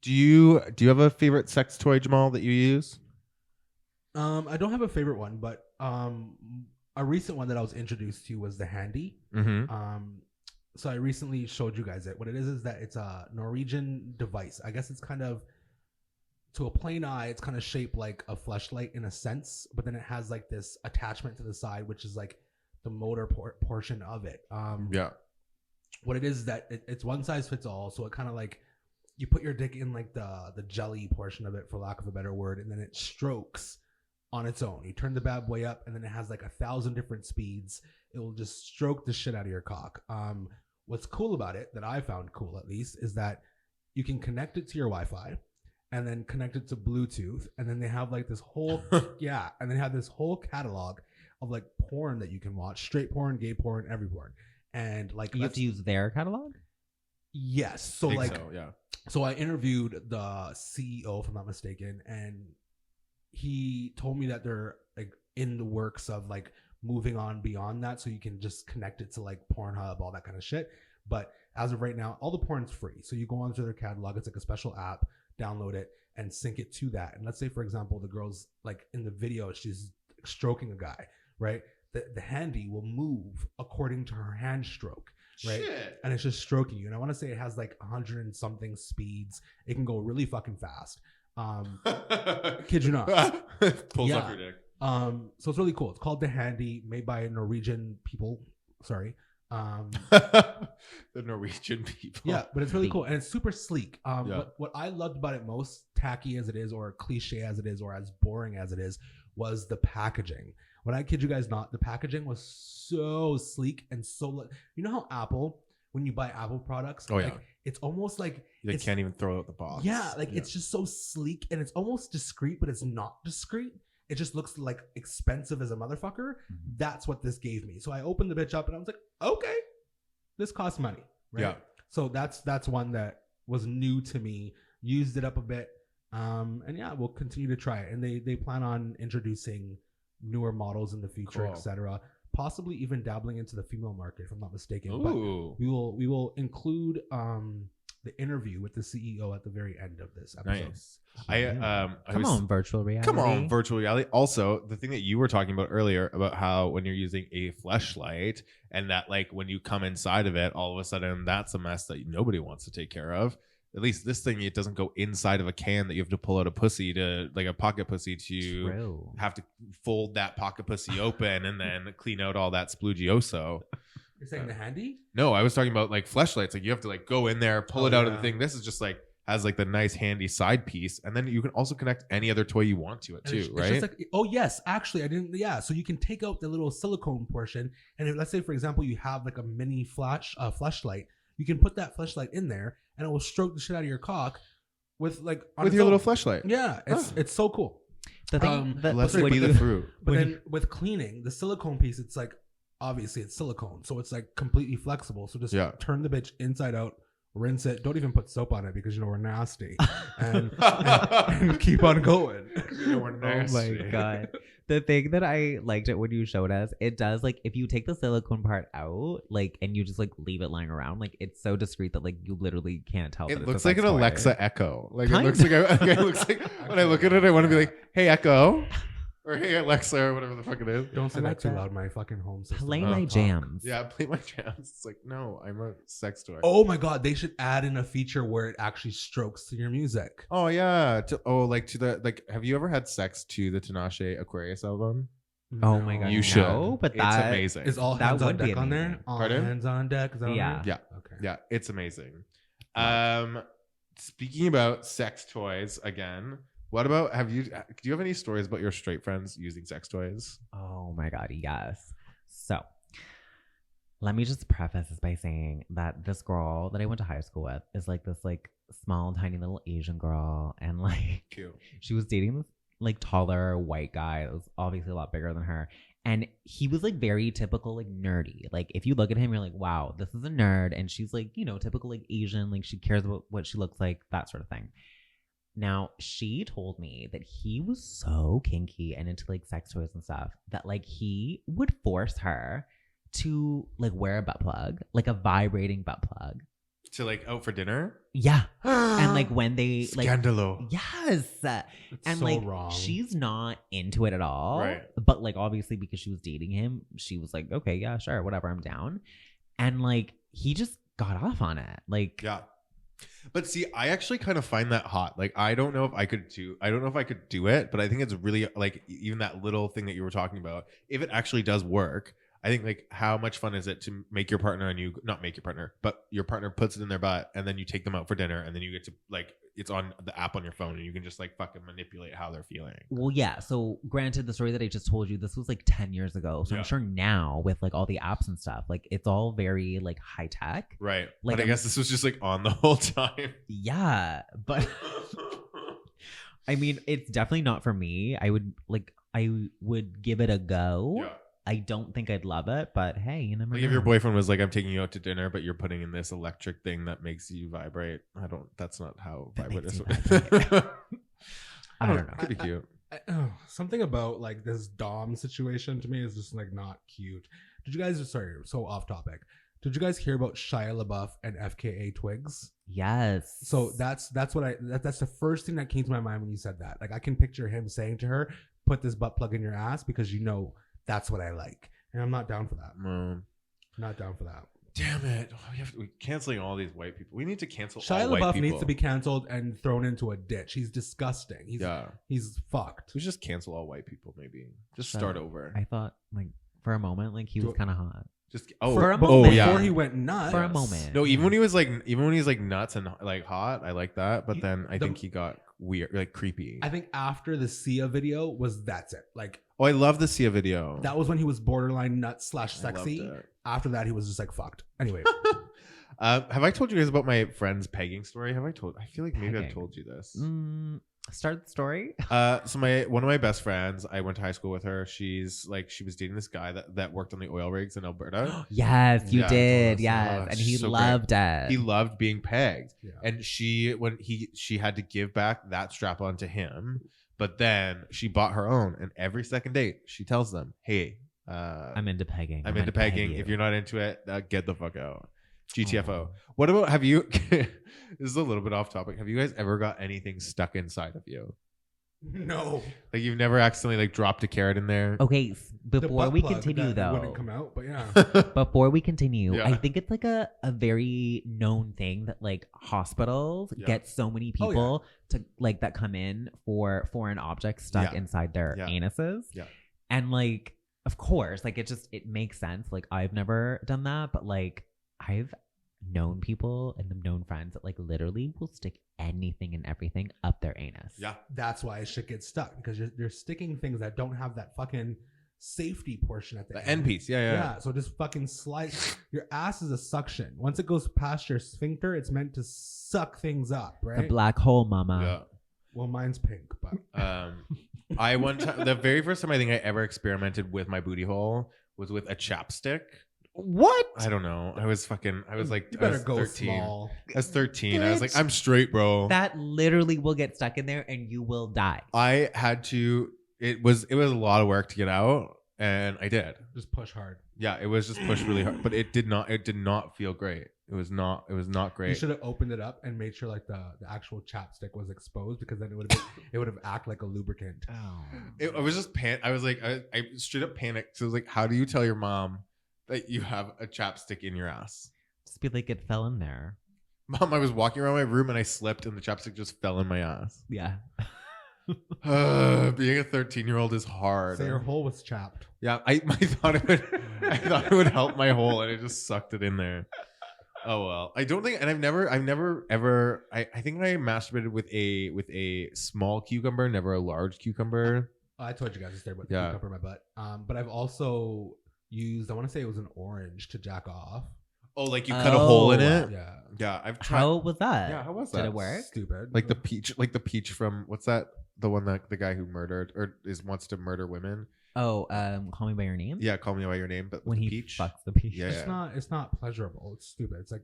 Do you have a favorite sex toy, Jamal, that you use? I don't have a favorite one, but a recent one that I was introduced to was the Handy. Mm-hmm. So I recently showed you guys it. What it is that it's a Norwegian device. I guess it's kind of, to a plain eye, it's kind of shaped like a fleshlight in a sense, but then it has like this attachment to the side, which is like the motor portion of it. Yeah. What it is that it's one size fits all. So it kind of like, you put your dick in like the jelly portion of it, for lack of a better word, and then it strokes on its own. You turn the bad boy up, and then it has like 1,000 different speeds. It will just stroke the shit out of your cock. What's cool about it, that I found cool at least, is that you can connect it to your Wi-Fi and then connect it to Bluetooth, and then they have like this whole and they have this whole catalog of like porn that you can watch, straight porn, gay porn, every porn, and like You have to use their catalog? yes. So Think like so, yeah. so I interviewed the CEO, if I'm not mistaken, and he told me that they're like in the works of like moving on beyond that, so you can just connect it to like Pornhub, all that kind of shit. But as of right now, all the porn's free. So you go onto their catalog. It's like a special app. Download it and sync it to that. And let's say, for example, the girl's like in the video, she's stroking a guy, right? The Handy will move according to her hand stroke, right? Shit. And it's just stroking you. And I want to say it has like 100 and something speeds. It can go really fucking fast. Kid you not. Pulls off Yeah. your dick. So it's really cool. It's called the Handy, made by Norwegian people. Sorry. The Norwegian people. Yeah, but it's really cool and it's super sleek. Yeah. What I loved about it most, tacky as it is, or cliche as it is, or as boring as it is, was the packaging. When I kid you guys not, the packaging was so sleek and so. You know how Apple, when you buy Apple products, Oh, yeah. like, it's almost like They it's, can't even throw out the box. yeah, like it's just so sleek and it's almost discreet, but it's not discreet. It just looks like expensive as a motherfucker. Mhm. That's what this gave me. So I opened the bitch up and I was like, okay, this costs money. Right? Yeah. So that's one that was new to me. Used it up a bit. And yeah, we'll continue to try it. And they plan on introducing newer models in the future, Cool. etc. Possibly even dabbling into the female market, if I'm not mistaken. Ooh. But we will include the interview with the CEO at the very end of this episode. Nice. I Come was, on, virtual reality. Come on, virtual reality. Also, the thing that you were talking about earlier about how when you're using a fleshlight and that like when you come inside of it, all of a sudden that's a mess that nobody wants to take care of. At least this thing, it doesn't go inside of a can that you have to pull out a pussy to like a pocket pussy to True. have to fold that pocket pussy open and then clean out all that splugioso. You're saying the Handy? No, I was talking about like fleshlights. Like you have to like go in there, pull Oh, it out of yeah. the thing. This is just like has like the nice handy side piece, and then you can also connect any other toy you want to it And too, it's right? just like, oh yes, actually I didn't. Yeah, so you can take out the little silicone portion, and if, let's say for example you have like a mini flashlight, you can put that flashlight in there, and it will stroke the shit out of your cock with like on With its your own. little fleshlight. Yeah, it's so cool. The thing that Let's sorry, be but the the- fruit. But When then with cleaning the silicone piece, it's like obviously it's silicone, so it's like completely flexible. So just Yeah. turn the bitch inside out, rinse it. Don't even put soap on it because you know we're nasty, and keep on going. You know we're Oh my nasty. god. The thing that I liked it when you showed us, it does like if you take the silicone part out, like and you just like leave it lying around, like it's so discreet that like you literally can't tell. that It it's looks a like an sex toy. Alexa Echo. Like Kind it looks like it looks like when I look at it, I want to be like, "Hey Echo," or "Hey Alexa," or whatever the fuck it is. Don't say I that like too that. loud. My fucking home system. Play Oh, my fuck. jams. Yeah, play my jams. It's like, no, I'm a sex toy. Oh my god, they should add in a feature where it actually strokes to your music. Oh yeah. Like to the like. Have you ever had sex to the Tinashe Aquarius album? Oh my God, You no, should. but It's that- amazing. Is all That hands on would be deck on there? amazing. All Pardon? hands on deck. Is that on Yeah. there? Yeah. Okay. Yeah, it's amazing. Speaking about sex toys again, what about do you have any stories about your straight friends using sex toys? Oh my god, yes. So Let me just preface this by saying that this girl that I went to high school with is like this like small, tiny little Asian girl, and like Cute. she was dating this like taller white guy that was obviously a lot bigger than her. And he was like very typical, like nerdy. Like if you look at him, you're like, wow, this is a nerd. And she's like, you know, typical like Asian, like she cares about what she looks like, that sort of thing. Now, she told me that he was so kinky and into like sex toys and stuff that like he would force her to like wear a butt plug, like a vibrating butt plug. To like out for dinner. Yeah. And like when they like Scandalo. yes. It's And so like wrong. she's not into it at all. Right. But like obviously because she was dating him, she was like, okay, yeah, sure, whatever, I'm down. And like he just got off on it. Like Yeah. But see, I actually kind of find that hot. Like, I don't know if I could do it, but I think it's really like even that little thing that you were talking about, if it actually does work, I think like how much fun is it to make your partner and you not make your partner, but your partner puts it in their butt and then you take them out for dinner and then you get to like it's on the app on your phone and you can just like fucking manipulate how they're feeling. well, yeah. So granted, the story that I just told you, this was like 10 years ago. So Yeah. I'm sure now with like all the apps and stuff, like it's all very like high tech. Right. Like, but I guess this was just like on the whole time. Yeah. But I mean, it's definitely not for me. I would give it a go. Yeah. I don't think I'd love it, but hey, you never Like know. if your boyfriend was like, I'm taking you out to dinner, but you're putting in this electric thing that makes you vibrate. That's not how That vibrate makes is. you vibrate. I don't know. Could be cute. Something about like this Dom situation to me is just like not cute. Did you guys? Sorry, so off topic. Did you guys hear about Shia LaBeouf and FKA Twigs? Yes. So that's the first thing that came to my mind when you said that. Like I can picture him saying to her, "Put this butt plug in your ass because you know that's what I like," and I'm not down for that. Not down for that. Damn it! We're canceling all these white people. We need to cancel Shia all white LaBeouf people. needs to be canceled and thrown into a ditch. He's disgusting. Yeah. He's fucked. We should just cancel all white people. Maybe just So, start over. I thought like for a moment, like he was kind of hot. Just For a But moment. yeah. before he went nuts. For a moment. No, even when he's like nuts and like hot, I like that. But then I The- think he got weird, like creepy. I think after the Sia video that's it. Like Oh, I love the Sia video. that was when he was borderline nuts / I loved sexy. it. After that, he was just like fucked. Anyway, Have I told you guys about my friend's pegging story? I feel like maybe I've Pegging. told you this. Start the story. So one of my best friends, I went to high school with her. She was dating this guy that worked on the oil rigs in Alberta. Yes, you Yeah, did. oh, Yes, and he so great. loved it. He loved being pegged, yeah. and she had to give back that strap on to him. But then she bought her own, and every second date she tells them, "Hey, I'm into pegging. I'm gonna into peg pegging. you." If you're not into it, get the fuck out." GTFO. Oh. What about have you? This is a little bit off topic. Have you guys ever got anything stuck inside of you? No. Like you've never accidentally like dropped a carrot in there? Okay, The before butt we plug continue that wouldn't though, come out, but yeah. before we continue, Yeah. I think it's like a very known thing that like hospitals Yeah. get so many Oh, yeah. people to like that come in for foreign objects stuck Yeah. inside their Yeah. anuses. Yeah. And like, of course, like it makes sense. Like I've never done that, but like I've known people and known friends that like literally will stick anything and everything up their anus. Yeah. That's why shit gets stuck because you're sticking things that don't have that fucking safety portion at the The end piece. Yeah. Yeah, so just fucking slide. Your ass is a suction. Once it goes past your sphincter, it's meant to suck things up, The right? black hole, mama. Yeah. Well, mine's pink, but I one time the very first time I think I ever experimented with my booty hole was with a chapstick. What? I don't know. I was like you I better was go 13. small. I was 13. I was like, Bitch. I'm straight, bro. That literally will get stuck in there and you will die. I had to. It was a lot of work to get out, and I did. Just push hard. Yeah, it was just pushed really hard, but it did not feel great. It was not You great. should have opened it up and made sure like the actual chapstick was exposed because then it would have acted like a lubricant. Oh. I was just I was like, I straight up panicked. So I was like, how do you tell your mom that you have a chapstick in your ass? Just be like, it fell in there. Mom, I was walking around my room and I slipped and the chapstick just fell in my ass. Yeah. Being a 13-year-old is hard. Say your hole was chapped. Yeah, I thought it would help my hole, and it just sucked it in there. Oh well, I don't think, and I've never ever. I think I masturbated with a small cucumber, never a large cucumber. I told you guys this story about the Yeah. cucumber in my butt. But I've also used, I want to say it was an orange to jack off. Oh, like you cut a hole in Oh. it? Yeah. Yeah, I've tried. How was that? Yeah, how was Did that? it work? Stupid. Like the peach from what's that? The one that the guy who murdered or wants to murder women. Oh, Call Me by Your Name. Yeah, Call Me by Your Name, but When with he the peach. fucks the peach. Yeah. It's not pleasurable. It's stupid. It's like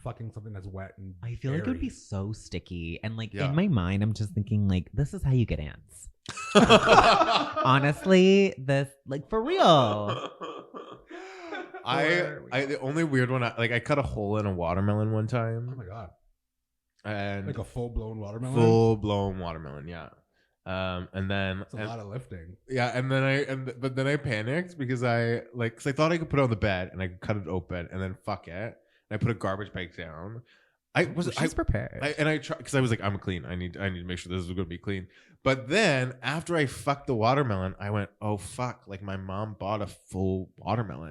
fucking something that's wet and I feel like it would be airy. so sticky, and like Yeah. in my mind, I'm just thinking like, this is how you get ants. Honestly, this like for real. I the only weird one I cut a hole in a watermelon one Oh time my god. and Like a full blown watermelon. full blown watermelon, yeah. And then It's a lot of lifting. yeah, and then but then I panicked because I thought I could put it on the bed and I could cut it open and then fuck it. And I put a garbage bag down. She's prepared. I tried because I was like, I'm clean. I need to make sure this is going to be clean. But then after I fucked the watermelon, I went, oh fuck! Like my mom bought a full watermelon.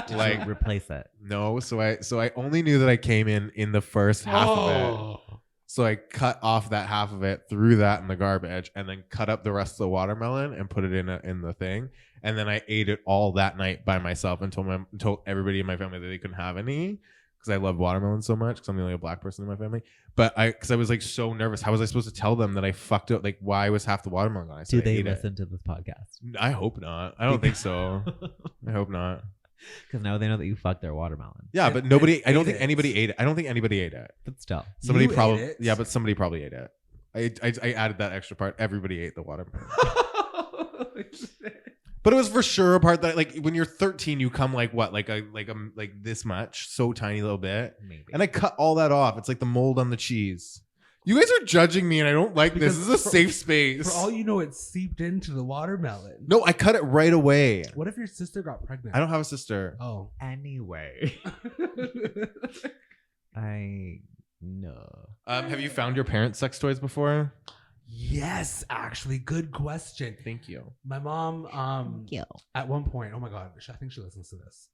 Did like- you replace it? No, so I only knew that I came in the first half of it. So I cut off that half of it, threw that in the garbage, and then cut up the rest of the watermelon and put it in the thing. And then I ate it all that night by myself and told everybody in my family that they couldn't have any because I love watermelon so much because I'm the only black person in my family. But because I was like so nervous, how was I supposed to tell them that I fucked up? Like, why was half the watermelon gone? I said Do I they ate it. listen to this podcast? I hope not. I don't think so. I hope not. Because now they know that you fucked their watermelon. Yeah, And- but nobody. and I don't ate think it. anybody ate it. I don't think anybody ate it. But still, Somebody You ate probably. it. Yeah, but somebody probably ate it. I added that extra part. Everybody ate the watermelon. But it was for sure a part that like when you're 13, you come like what like this much, so tiny little bit, maybe. and I cut all that off. It's like the mold on the cheese. You guys are judging me, and I don't like this. Because This is a for- safe space. For all you know, it seeped into the watermelon. No, I cut it right away. What if your sister got pregnant? I don't have a sister. Oh. Anyway, I know. Have you found your parents' sex toys before? Yes, actually, good question. Thank you. My mom, Yo. at one point, oh my god, I think she listens to this.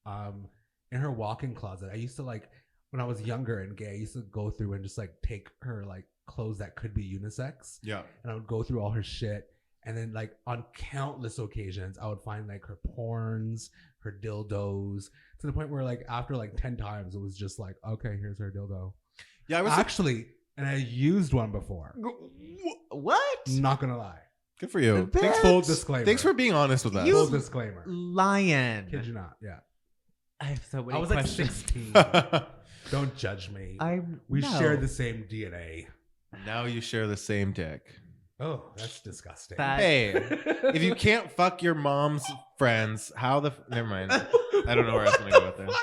In her walk-in closet, I used to like when I was younger and gay, I used to go through and just like take her like clothes that could be unisex, Yeah. and I would go through all her shit. And then like on countless occasions, I would find like her porns, her dildos, to the point where like after like 10 times, it was just like, okay, here's her dildo. Yeah, I was Actually, and I used one before. What? Not gonna lie. good for you. Bitch. Thanks, Full disclaimer. Thanks for being honest with us. Full disclaimer. Lion. Kid you not. Yeah. I have so many I was like questions. 16. Don't judge me. We no. share the same DNA. Now you share the same dick. Oh, that's disgusting. That- Hey, if you can't fuck your mom's friends, how the never mind. I don't know where I was gonna go with this.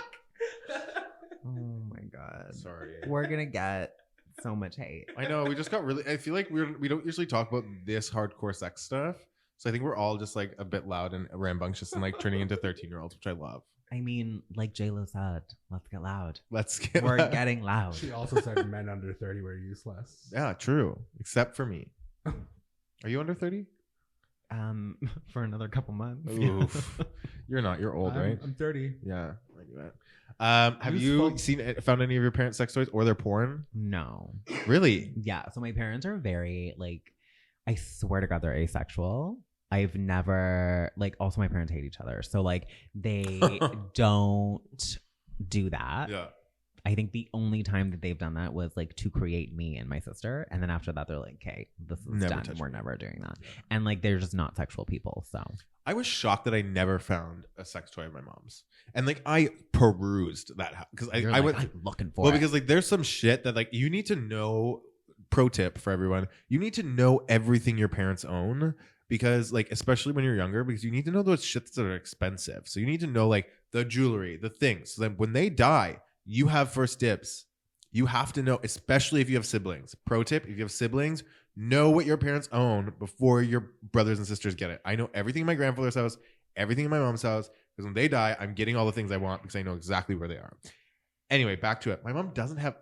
Oh my god. Sorry. We're gonna get so much hate. I know we just got really. I feel like we don't usually talk about this hardcore sex stuff, so I think we're all just like a bit loud and rambunctious and like turning into 13-year-olds, which I love. I mean, like J-Lo said, let's get loud. Let's get. We're getting loud. She also said men under 30 were useless. Yeah, true. Except for me. Are you under 30? For another couple months. Oof. You're not. You're old, right? I'm 30. Yeah. I knew that. Have you found any of your parents' sex toys or their porn? No. Really? Yeah. So my parents are very like, I swear to God, they're asexual. I've never like. Also, my parents hate each other, so like they don't do that. Yeah. I think the only time that they've done that was like to create me and my sister, and then after that, they're like, "Okay, this is Never done. touch We're me." never doing that." And like, they're just not sexual people. So I was shocked that I never found a sex toy of my mom's, and like I perused that because you're I like, went. I'm looking for Well, it. because like there's some shit that like you need to know. Pro tip for everyone: you need to know everything your parents own because like especially when you're younger, because you need to know those shits that are expensive. So you need to know like the jewelry, the things. So that when they die, you have first dibs. You have to know, especially if you have siblings. Pro tip: if you have siblings, know what your parents own before your brothers and sisters get it. I know everything in my grandfather's house, everything in my mom's house, because when they die, I'm getting all the things I want because I know exactly where they are. Anyway, back to it. My mom didn't have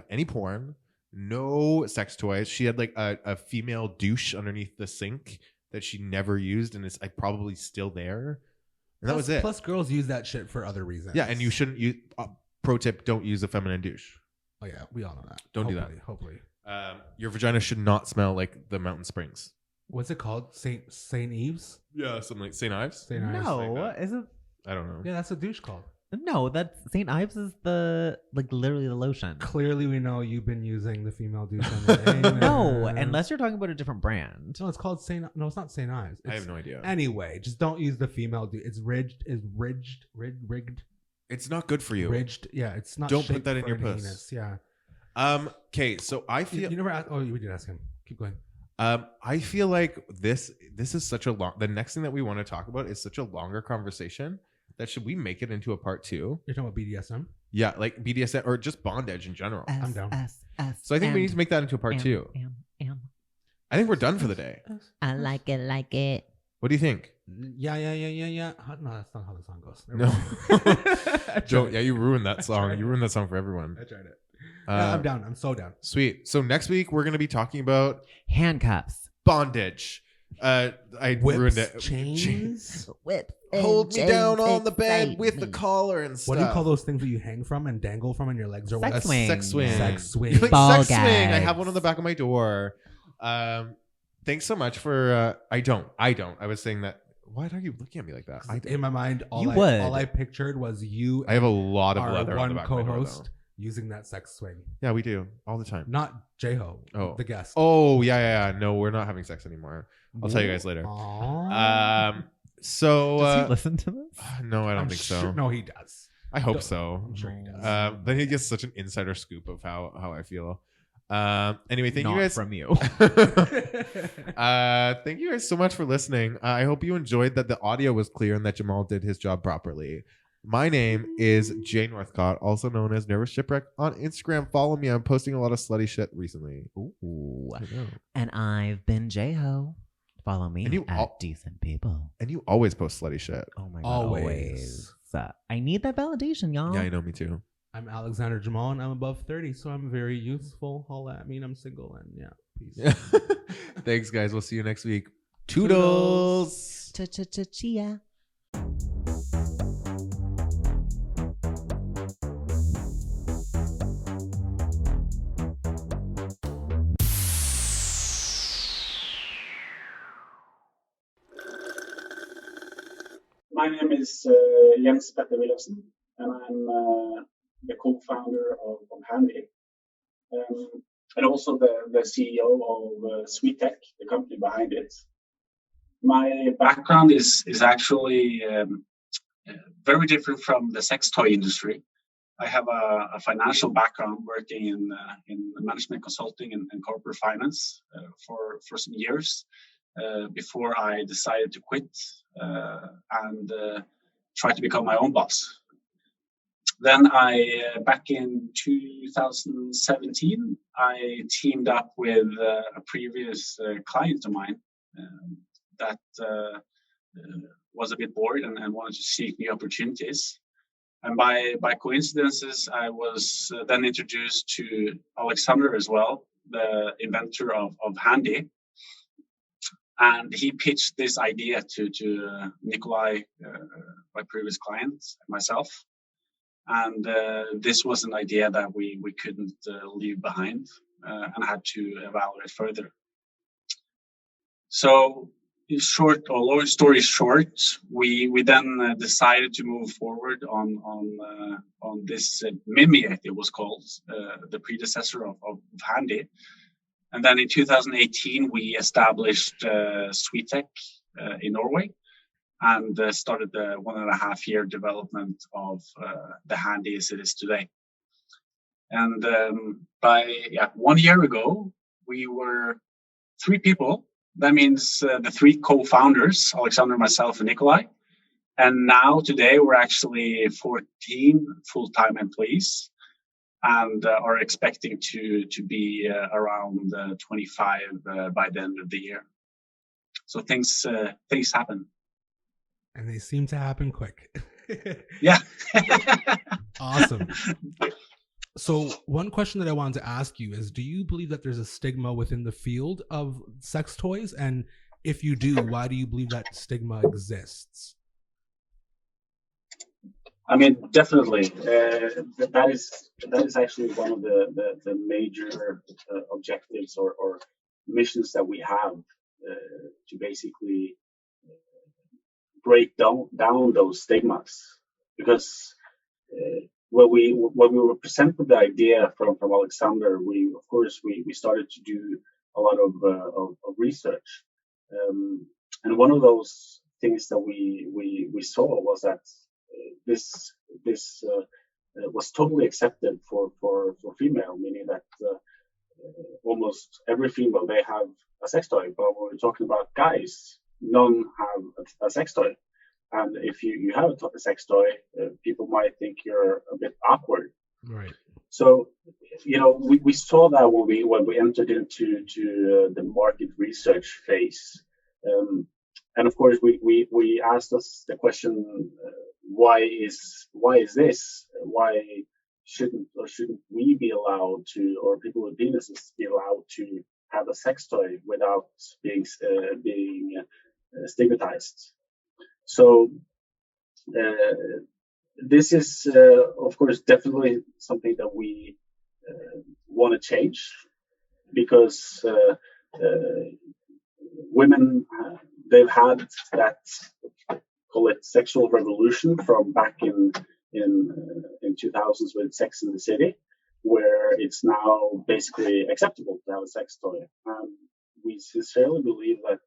any porn, no sex toys. She had like a female douche underneath the sink that she never used, and it's like probably still there. And that was it. Plus, girls use that shit for other reasons. Yeah, and you shouldn't use. Pro tip: don't use a feminine douche. Oh yeah, we all know that. Don't do that. Hopefully. Your vagina should not smell like the mountain springs. What's it called? Saint Eve's? Yeah, something like St. Ives. St. Ives. no, like that. is it? I don't know. Yeah, that's a douche called. No, that's St. Ives is the literally the lotion. Clearly, we know you've been using the female douche. On the day, No, man. unless you're talking about a different brand. No, it's called Saint. No, it's not Saint Ives. I have no idea. Anyway, just don't use the female douche. It's rigged. It's not good for you. Ridged. Yeah, it's not. Don't put shaped that in for your an puss. anus, Yeah. Okay, so I You, feel you never asked. Oh, we did ask him. Keep going. I feel like this is such a long. The next thing that we want to talk about is such a longer conversation that should we make it into a part 2? You're talking about BDSM. Yeah, like BDSM or just bondage in general. I'm down. So I think we need to make that into a part 2. I think we're done for the day. I like it. What do you think? Yeah. No, that's not how the song goes. Never No. mind. Joe, yeah, you ruined that song. tried You it. ruined that song for everyone. I tried it. Yeah, Uh, I'm down. I'm so down. Sweet. So next week we're gonna be talking about Handcuffs. bondage. I ruined it. Chains. Whip. Hold me down on the bed with the collar and stuff. What do you call those things that you hang from and dangle from, and your legs are Sex wet? swing. Sex swing. Sex swing. You like Ball sex swing. I gags. have one on the back of my door. Thanks so much for. I don't. I was saying that. Why are you looking at me like that? In my mind, You would. all I pictured was you. I have a lot of our leather on the one back of my door, co-host though. using that sex swing. Yeah, we do all the time. Not J-Ho, Oh. the guest. Oh yeah. No, we're not having sex anymore. I'll tell you guys later. Aww. So Does he listen to this? no, I don't I'm think sure- so. No, he does. I hope Don't- so. I'm sure he does. Then he gets such an insider scoop of how I feel. Anyway, thank Not you guys. from you. Thank you guys so much for listening. I hope you enjoyed that the audio was clear and that Jamal did his job properly. My name is Jay Northcott, also known as Nervous Shipwreck on Instagram. Follow me. I'm posting a lot of slutty shit recently. Ooh. I know. And I've been J-Ho. Follow me And you at al- Decent People. And you always post slutty shit. Oh my god, Always. always. I need that validation, y'all. Yeah, I know, me too. I'm Alexander Jamal, and I'm above 30, so I'm very youthful. Holla at me, and I'm single, and yeah, peace. Thanks, guys. We'll see you next week. Toodles. Chia. My name is Jens Petter Willumsen, and I'm the co-founder of Handy, and also the CEO of Sweet Tech, the company behind it. My background is actually very different from the sex toy industry. I have a financial background working in management consulting and corporate finance for some years. Before I decided to quit and try to become my own boss. Then back in 2017, I teamed up with a previous client of mine that was a bit bored and wanted to seek new opportunities. And by coincidences, I was then introduced to Alexander as well, the inventor of Handy. And he pitched this idea to Nikolai, my previous client, and myself. And this was an idea that we couldn't leave behind and had to evaluate further. So, long story short, we then decided to move forward on this Mimiate, it was called, the predecessor of Handy. And then in 2018, we established Sweet Tech in Norway and started the 1.5-year development of the Handy as it is today. And by 1 year ago, we were 3 people. That means the 3 co-founders, Alexander, myself, and Nikolai. And now today, we're actually 14 full-time employees. And are expecting to be around 25 by the end of the year. So things happen. And they seem to happen quick. Yeah. Awesome. So one question that I wanted to ask you is, do you believe that there's a stigma within the field of sex toys? And if you do, why do you believe that stigma exists? I mean, definitely. That is actually one of the major objectives or missions that we have to basically break down those stigmas, because when we were presented the idea from Alexander, we of course we started to do a lot of research, and one of those things that we saw was that this was totally accepted for female, meaning that almost every female, they have a sex toy, but when we're talking about guys, none have a sex toy. And if you have a sex toy, people might think you're a bit awkward. Right. So, we saw that when we entered into the market research phase, and of course we asked us the question, why is this? Why shouldn't we be allowed to, or people with penises be allowed to have a sex toy without being stigmatized? So this is, of course, definitely something that we want to change, because women, they've had that, call it, sexual revolution from back in 2000s with Sex in the City, where it's now basically acceptable to have a sex toy. We sincerely believe that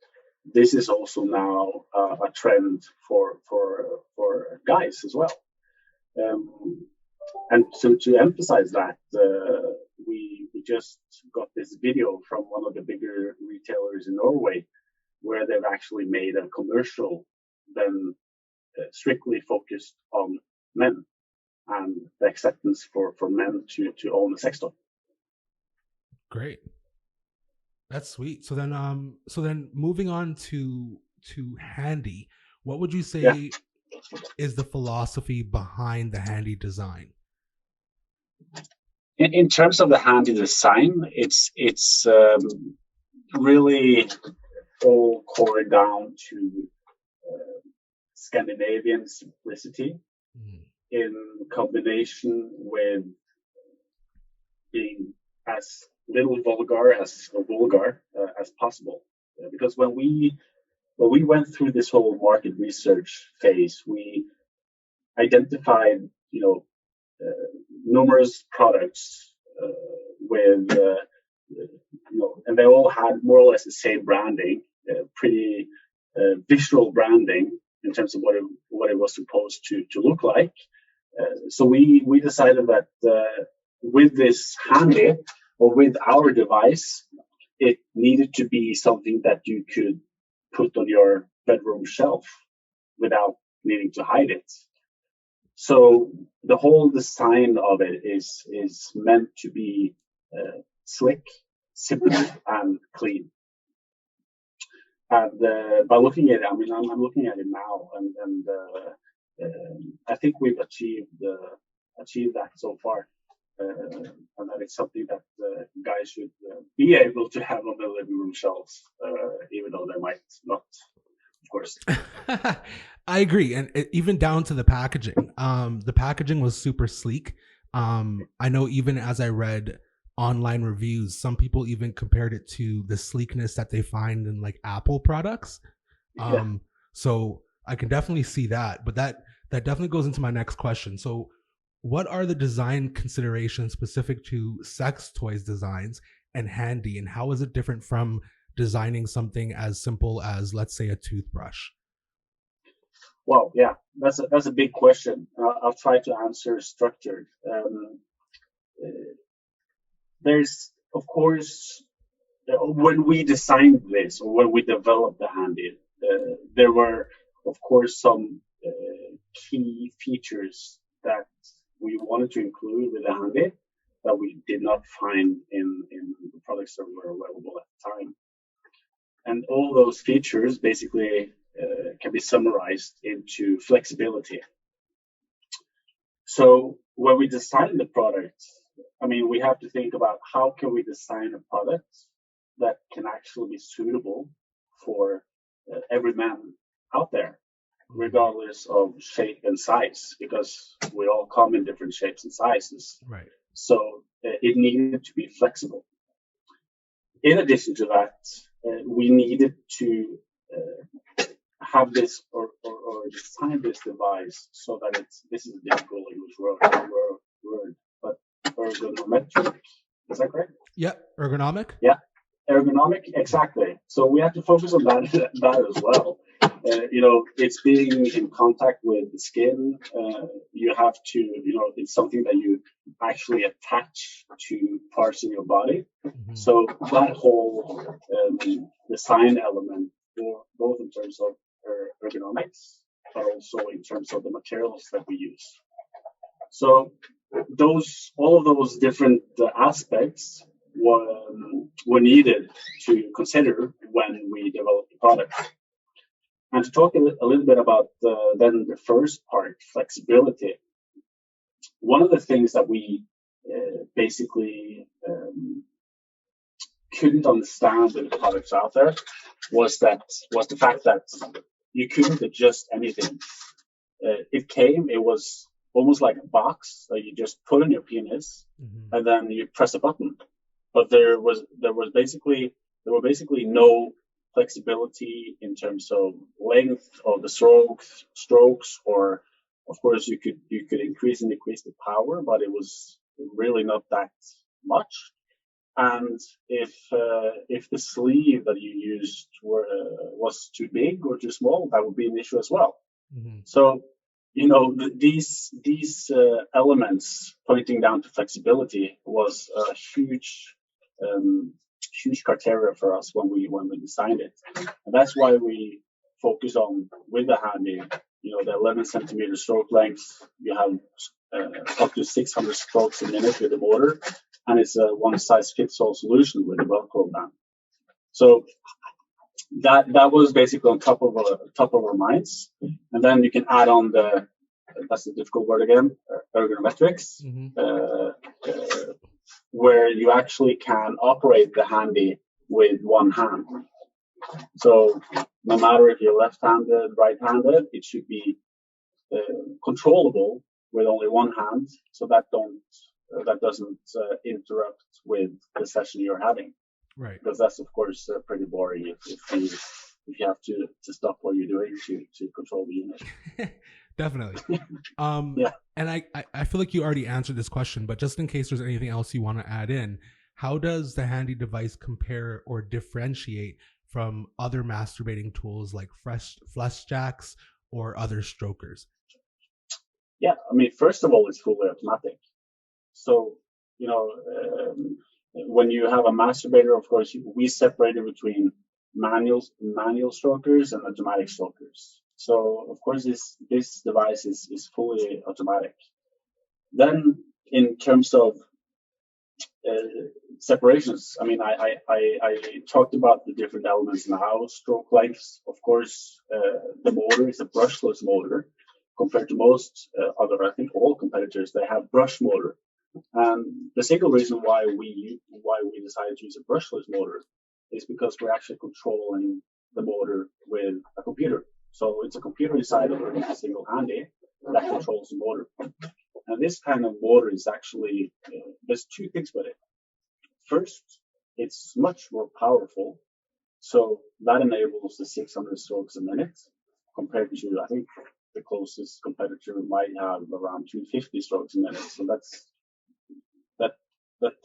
this is also now a trend for guys as well. And so to emphasize that, we just got this video from one of the bigger retailers in Norway, where they've actually made a commercial then strictly focused on men and the acceptance for men to own a sex toy. Great. That's sweet. So then moving on to Handy, what would you say is the philosophy behind the Handy design? In terms of the Handy design, it's really all core down to Scandinavian simplicity in combination with being as little vulgar as possible. Because when we went through this whole market research phase, we identified, numerous products with, and they all had more or less the same branding, pretty visual branding in terms of what it was supposed to look like. So we decided that with this Handy, or with our device, it needed to be something that you could put on your bedroom shelf without needing to hide it. So the whole design of it is meant to be slick, simple, and clean. And by looking at it, I'm looking at it now, and I think we've achieved that so far. And that it's something that guys should be able to have on their living room shelves, even though they might not, of course. I agree, and even down to the packaging. The packaging was super sleek. I know even as I read online reviews, some people even compared it to the sleekness that they find in like Apple products. So I can definitely see that, but that definitely goes into my next question. So what are the design considerations specific to sex toys designs and Handy, and how is it different from designing something as simple as, let's say, a toothbrush? Well, yeah, that's a big question. I'll try to answer structured. There's, of course, when we designed this, or when we developed the Handy, there were, of course, some key features that we wanted to include with the Handy that we did not find in the products that were available at the time. And all those features basically can be summarized into flexibility. So when we design the product, we have to think about how can we design a product that can actually be suitable for every man out there, regardless of shape and size, because we all come in different shapes and sizes. Right. So it needed to be flexible. In addition to that, we needed to have this or design this device so that this is a difficult English word, but ergonometric. Is that correct? Yeah, ergonomic. Yeah, ergonomic, exactly. So we have to focus on that as well. It's being in contact with the skin. You have to, it's something that you actually attach to parts in your body. Mm-hmm. So that whole design element, both in terms of ergonomics, but also in terms of the materials that we use. So all of those different aspects were needed to consider when we developed the product. And to talk a little bit about then the first part, flexibility. One of the things that we basically couldn't understand with the products out there was the fact that you couldn't adjust anything. It was almost like a box that you just put on your penis, Mm-hmm. and then you press a button. But there were basically no flexibility in terms of length of the strokes, or of course you could increase and decrease the power, but it was really not that much. And if the sleeve that you used was too big or too small, that would be an issue as well. Mm-hmm. So these elements pointing down to flexibility was a huge criteria for us when we designed it, and that's why we focus on with the Handy, the 11 centimeter stroke length. You have up to 600 strokes a minute with the motor, and it's a one size fits all solution with the Velcro band. So that was basically on top of our minds, and then you can add on that's the difficult word again, ergonometrics. Mm-hmm. Where you actually can operate the Handy with one hand. So no matter if you're left-handed, right-handed, it should be controllable with only one hand, so that doesn't interrupt with the session you're having. Right. Because that's of course pretty boring if you have to stop what you're doing to control the unit. Definitely. Yeah. And I feel like you already answered this question, but just in case there's anything else you want to add in, how does the Handy device compare or differentiate from other masturbating tools like flesh jacks or other strokers? Yeah, I mean, first of all, it's fully automatic. So, when you have a masturbator, of course, we separate it between manual strokers and automatic strokers. So, of course, this device is fully automatic. Then, in terms of separations, I mean, I talked about the different elements now. Stroke lengths, of course, the motor is a brushless motor compared to most other, I think all competitors, they have brush motor. And the single reason why we decided to use a brushless motor is because we're actually controlling the motor with a computer. So it's a computer inside of a single Handy that controls the motor. And this kind of motor is actually, there's two things with it. First, it's much more powerful. So that enables the 600 strokes a minute compared to, I think, the closest competitor might have around 250 strokes a minute. So that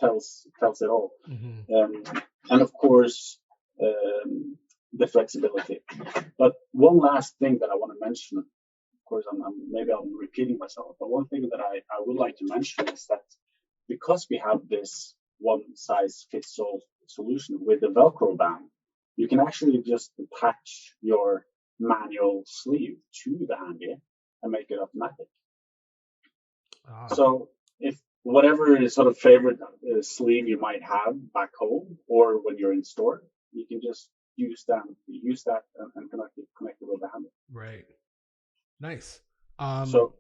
tells it all. Mm-hmm. And of course, the flexibility. But one last thing that I want to mention, of course, maybe I'm repeating myself, but one thing that I would like to mention is that because we have this one size fits all solution with the Velcro band, you can actually just attach your manual sleeve to the Handy and make it automatic. So if whatever is sort of favorite sleeve you might have back home or when you're in store, you can just use that and connect it with the Handy. Right. Nice. So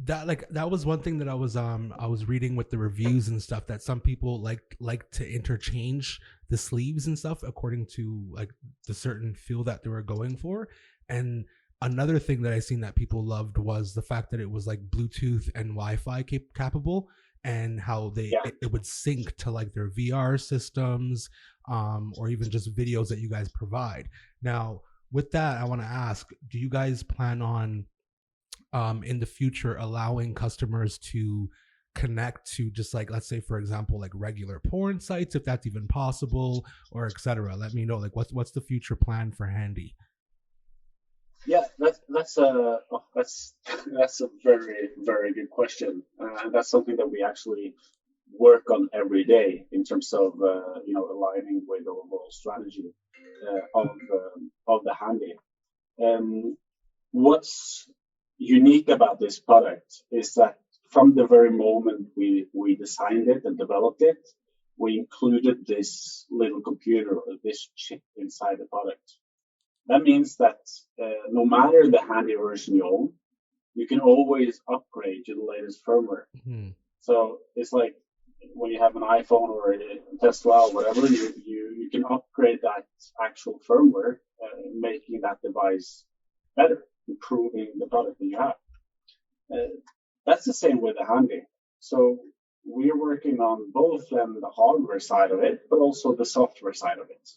that was one thing that I was reading with the reviews and stuff, that some people like to interchange the sleeves and stuff according to like the certain feel that they were going for. And another thing that I seen that people loved was the fact that it was like Bluetooth and Wi-Fi capable, and how it would sync to like their VR systems, or even just videos that you guys provide. Now, with that, I want to ask: do you guys plan on, in the future, allowing customers to connect to, just like, let's say, for example, like regular porn sites, if that's even possible, or etc.? Let me know. Like, what's the future plan for Handy? Yeah, that's that's a very very good question, and that's something that we actually work on every day in terms of aligning with the overall strategy of the Handy. Um, what's unique about this product is that from the very moment we designed it and developed it, we included this little computer or this chip inside the product. That means that no matter the Handy version you own, you can always upgrade to the latest firmware. Hmm. So it's like when you have an iPhone or a Tesla or whatever, you can upgrade that actual firmware, making that device better, improving the product that you have. That's the same with the Handy. So we're working on both the hardware side of it, but also the software side of it.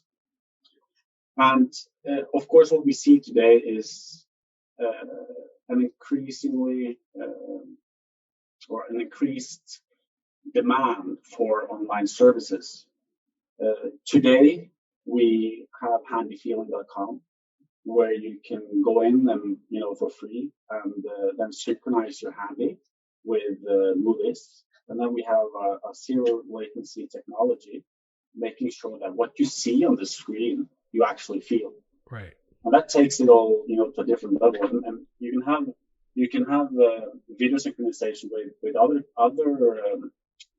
And of course, what we see today is an increasingly or an increased demand for online services. Today, we have handyfeeling.com, where you can go in and for free and then synchronize your Handy with movies. And then we have a zero latency technology, making sure that what you see on the screen you actually feel. Right. And that takes it all to a different level. And you can have video synchronization with other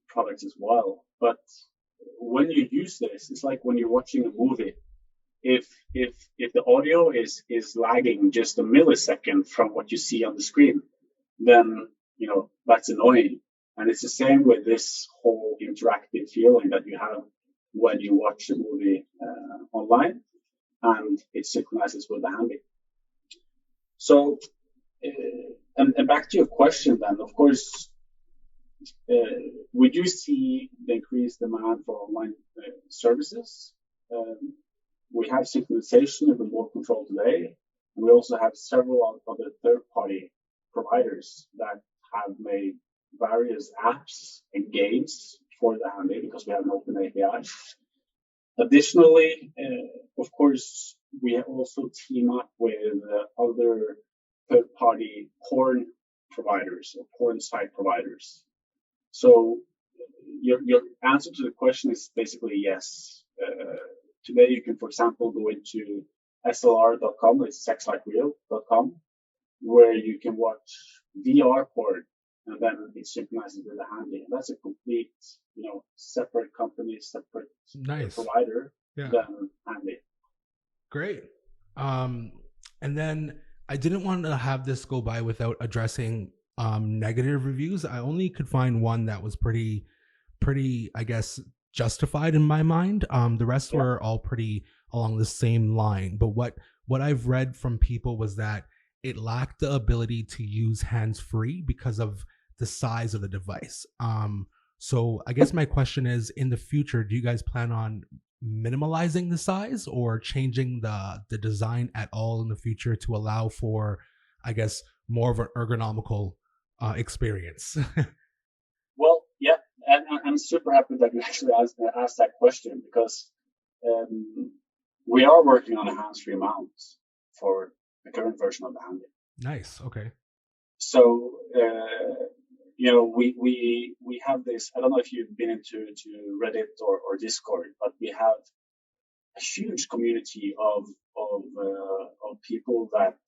products as well. But when you use this, it's like when you're watching a movie. If the audio is lagging just a millisecond from what you see on the screen, then that's annoying. And it's the same with this whole interactive feeling that you have when you watch a movie online, and it synchronizes with the Handy. So, and back to your question, then, of course, we do see the increased demand for online services. We have synchronization and remote control today, and we also have several other third-party providers that have made various apps and games for the Handy because we have an open API. Additionally, of course, we also team up with other third-party porn providers or porn site providers. So your answer to the question is basically yes. Today you can, for example, go into slr.com, it's sexlikereal.com, where you can watch VR porn, and then it synchronizes with the Handy. And that's a complete, separate company, separate provider than Handy. Great. And then I didn't want to have this go by without addressing negative reviews. I only could find one that was pretty, I guess, justified in my mind. The rest were all pretty along the same line. But what I've read from people was that it lacked the ability to use hands-free because of the size of the device. So I guess my question is, in the future, do you guys plan on minimalizing the size or changing the design at all in the future to allow for, I guess, more of an ergonomical experience? Well, yeah, and I'm super happy that you actually asked that question, because we are working on a hands-free mount for the current version of the Handy. Nice. Okay. So we have this. I don't know if you've been into Reddit or Discord, but we have a huge community of people that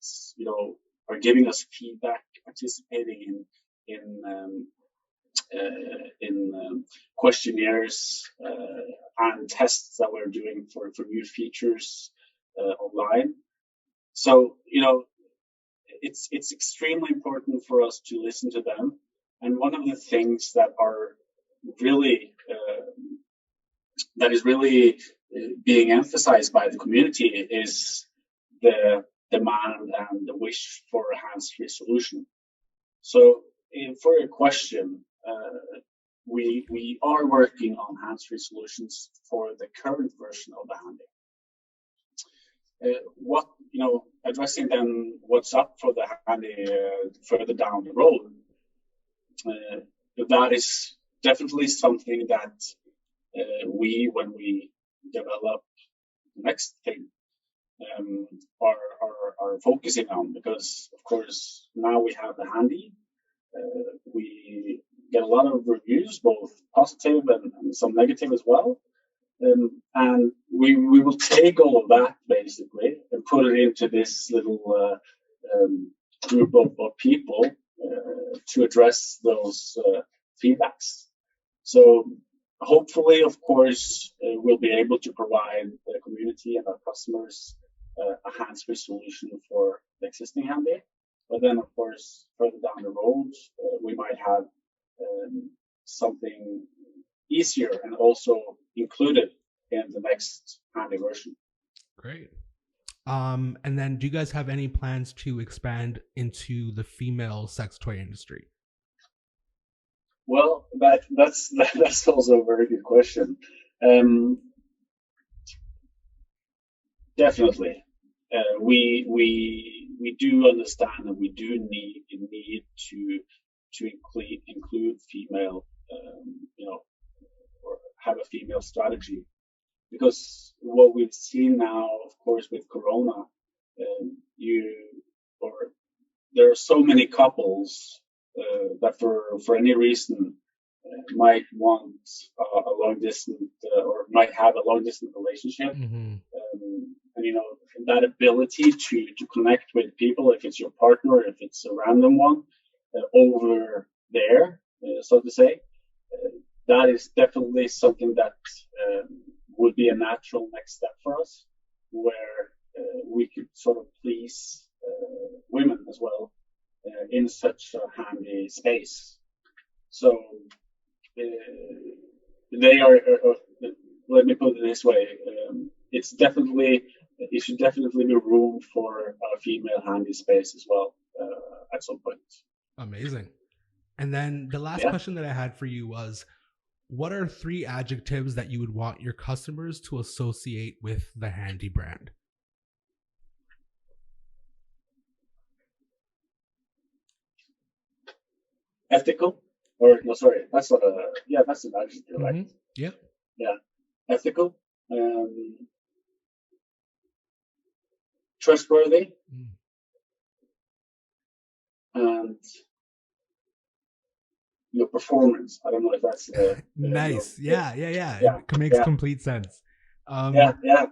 are giving us feedback, participating in questionnaires and tests that we're doing for new features online. So it's extremely important for us to listen to them. And one of the things that is really being emphasized by the community is the demand and the wish for a hands-free solution. So, for your question, we are working on hands-free solutions for the current version of the Handy. what addressing then what's up for the handy further down the road. That is definitely something that when we develop the next thing, are focusing on, because of course now we have the handy. We get a lot of reviews, both positive and some negative as well. And we will take all of that basically and put it into this little group of people to address those feedbacks. So hopefully, of course, we'll be able to provide the community and our customers a hands-free solution for the existing handy. But then, of course, further down the road, we might have something easier and also included in the next handy version. Great. And then do you guys have any plans to expand into the female sex toy industry? Well, that's also a very good question. Definitely, we do understand that we do need to include female, or have a female strategy, because what we've seen now, of course, with Corona, there are so many couples that for any reason might want a long distance or might have a long distance relationship. Mm-hmm. And that ability to connect with people, if it's your partner, if it's a random one, over there, so to say, that is definitely something that would be a natural next step for us, where we could sort of please women as well in such a handy space. So they are. Let me put it this way: it should definitely be room for a female handy space as well at some point. Amazing. And then the last question that I had for you was, what are 3 adjectives that you would want your customers to associate with the Handy brand? Ethical, or no, sorry, that's not that's an adjective, right? Mm-hmm. Yep. Yeah, ethical, trustworthy, and your performance. I don't know if that's nice. Yeah. It makes complete sense. Yeah.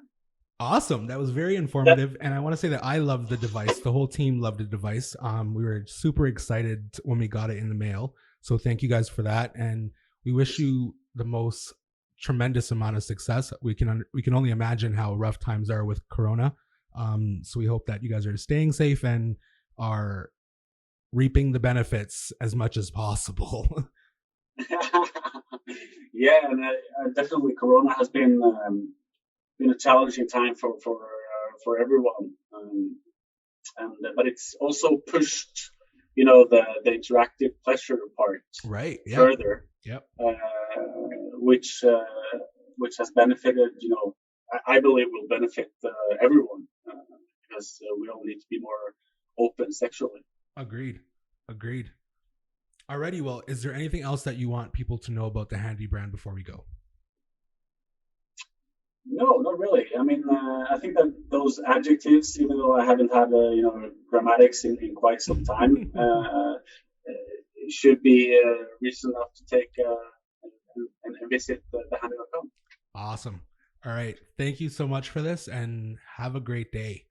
Awesome. That was very informative. And I want to say that I loved the device. The whole team loved the device. We were super excited when we got it in the mail. So thank you guys for that. And we wish you the most tremendous amount of success. We can only imagine how rough times are with Corona. So we hope that you guys are staying safe and are reaping the benefits as much as possible. Yeah, and definitely Corona has been a challenging time for everyone, but it's also pushed the interactive pleasure part right further. Yep. Which has benefited, I believe will benefit everyone, because we all need to be more open sexually. Agreed. Alrighty, well, is there anything else that you want people to know about the Handy brand before we go? No, not really. I mean, I think that those adjectives, even though I haven't had grammatics in quite some time, should be reason enough to take and visit the handy.com. Awesome. All right. Thank you so much for this, and have a great day.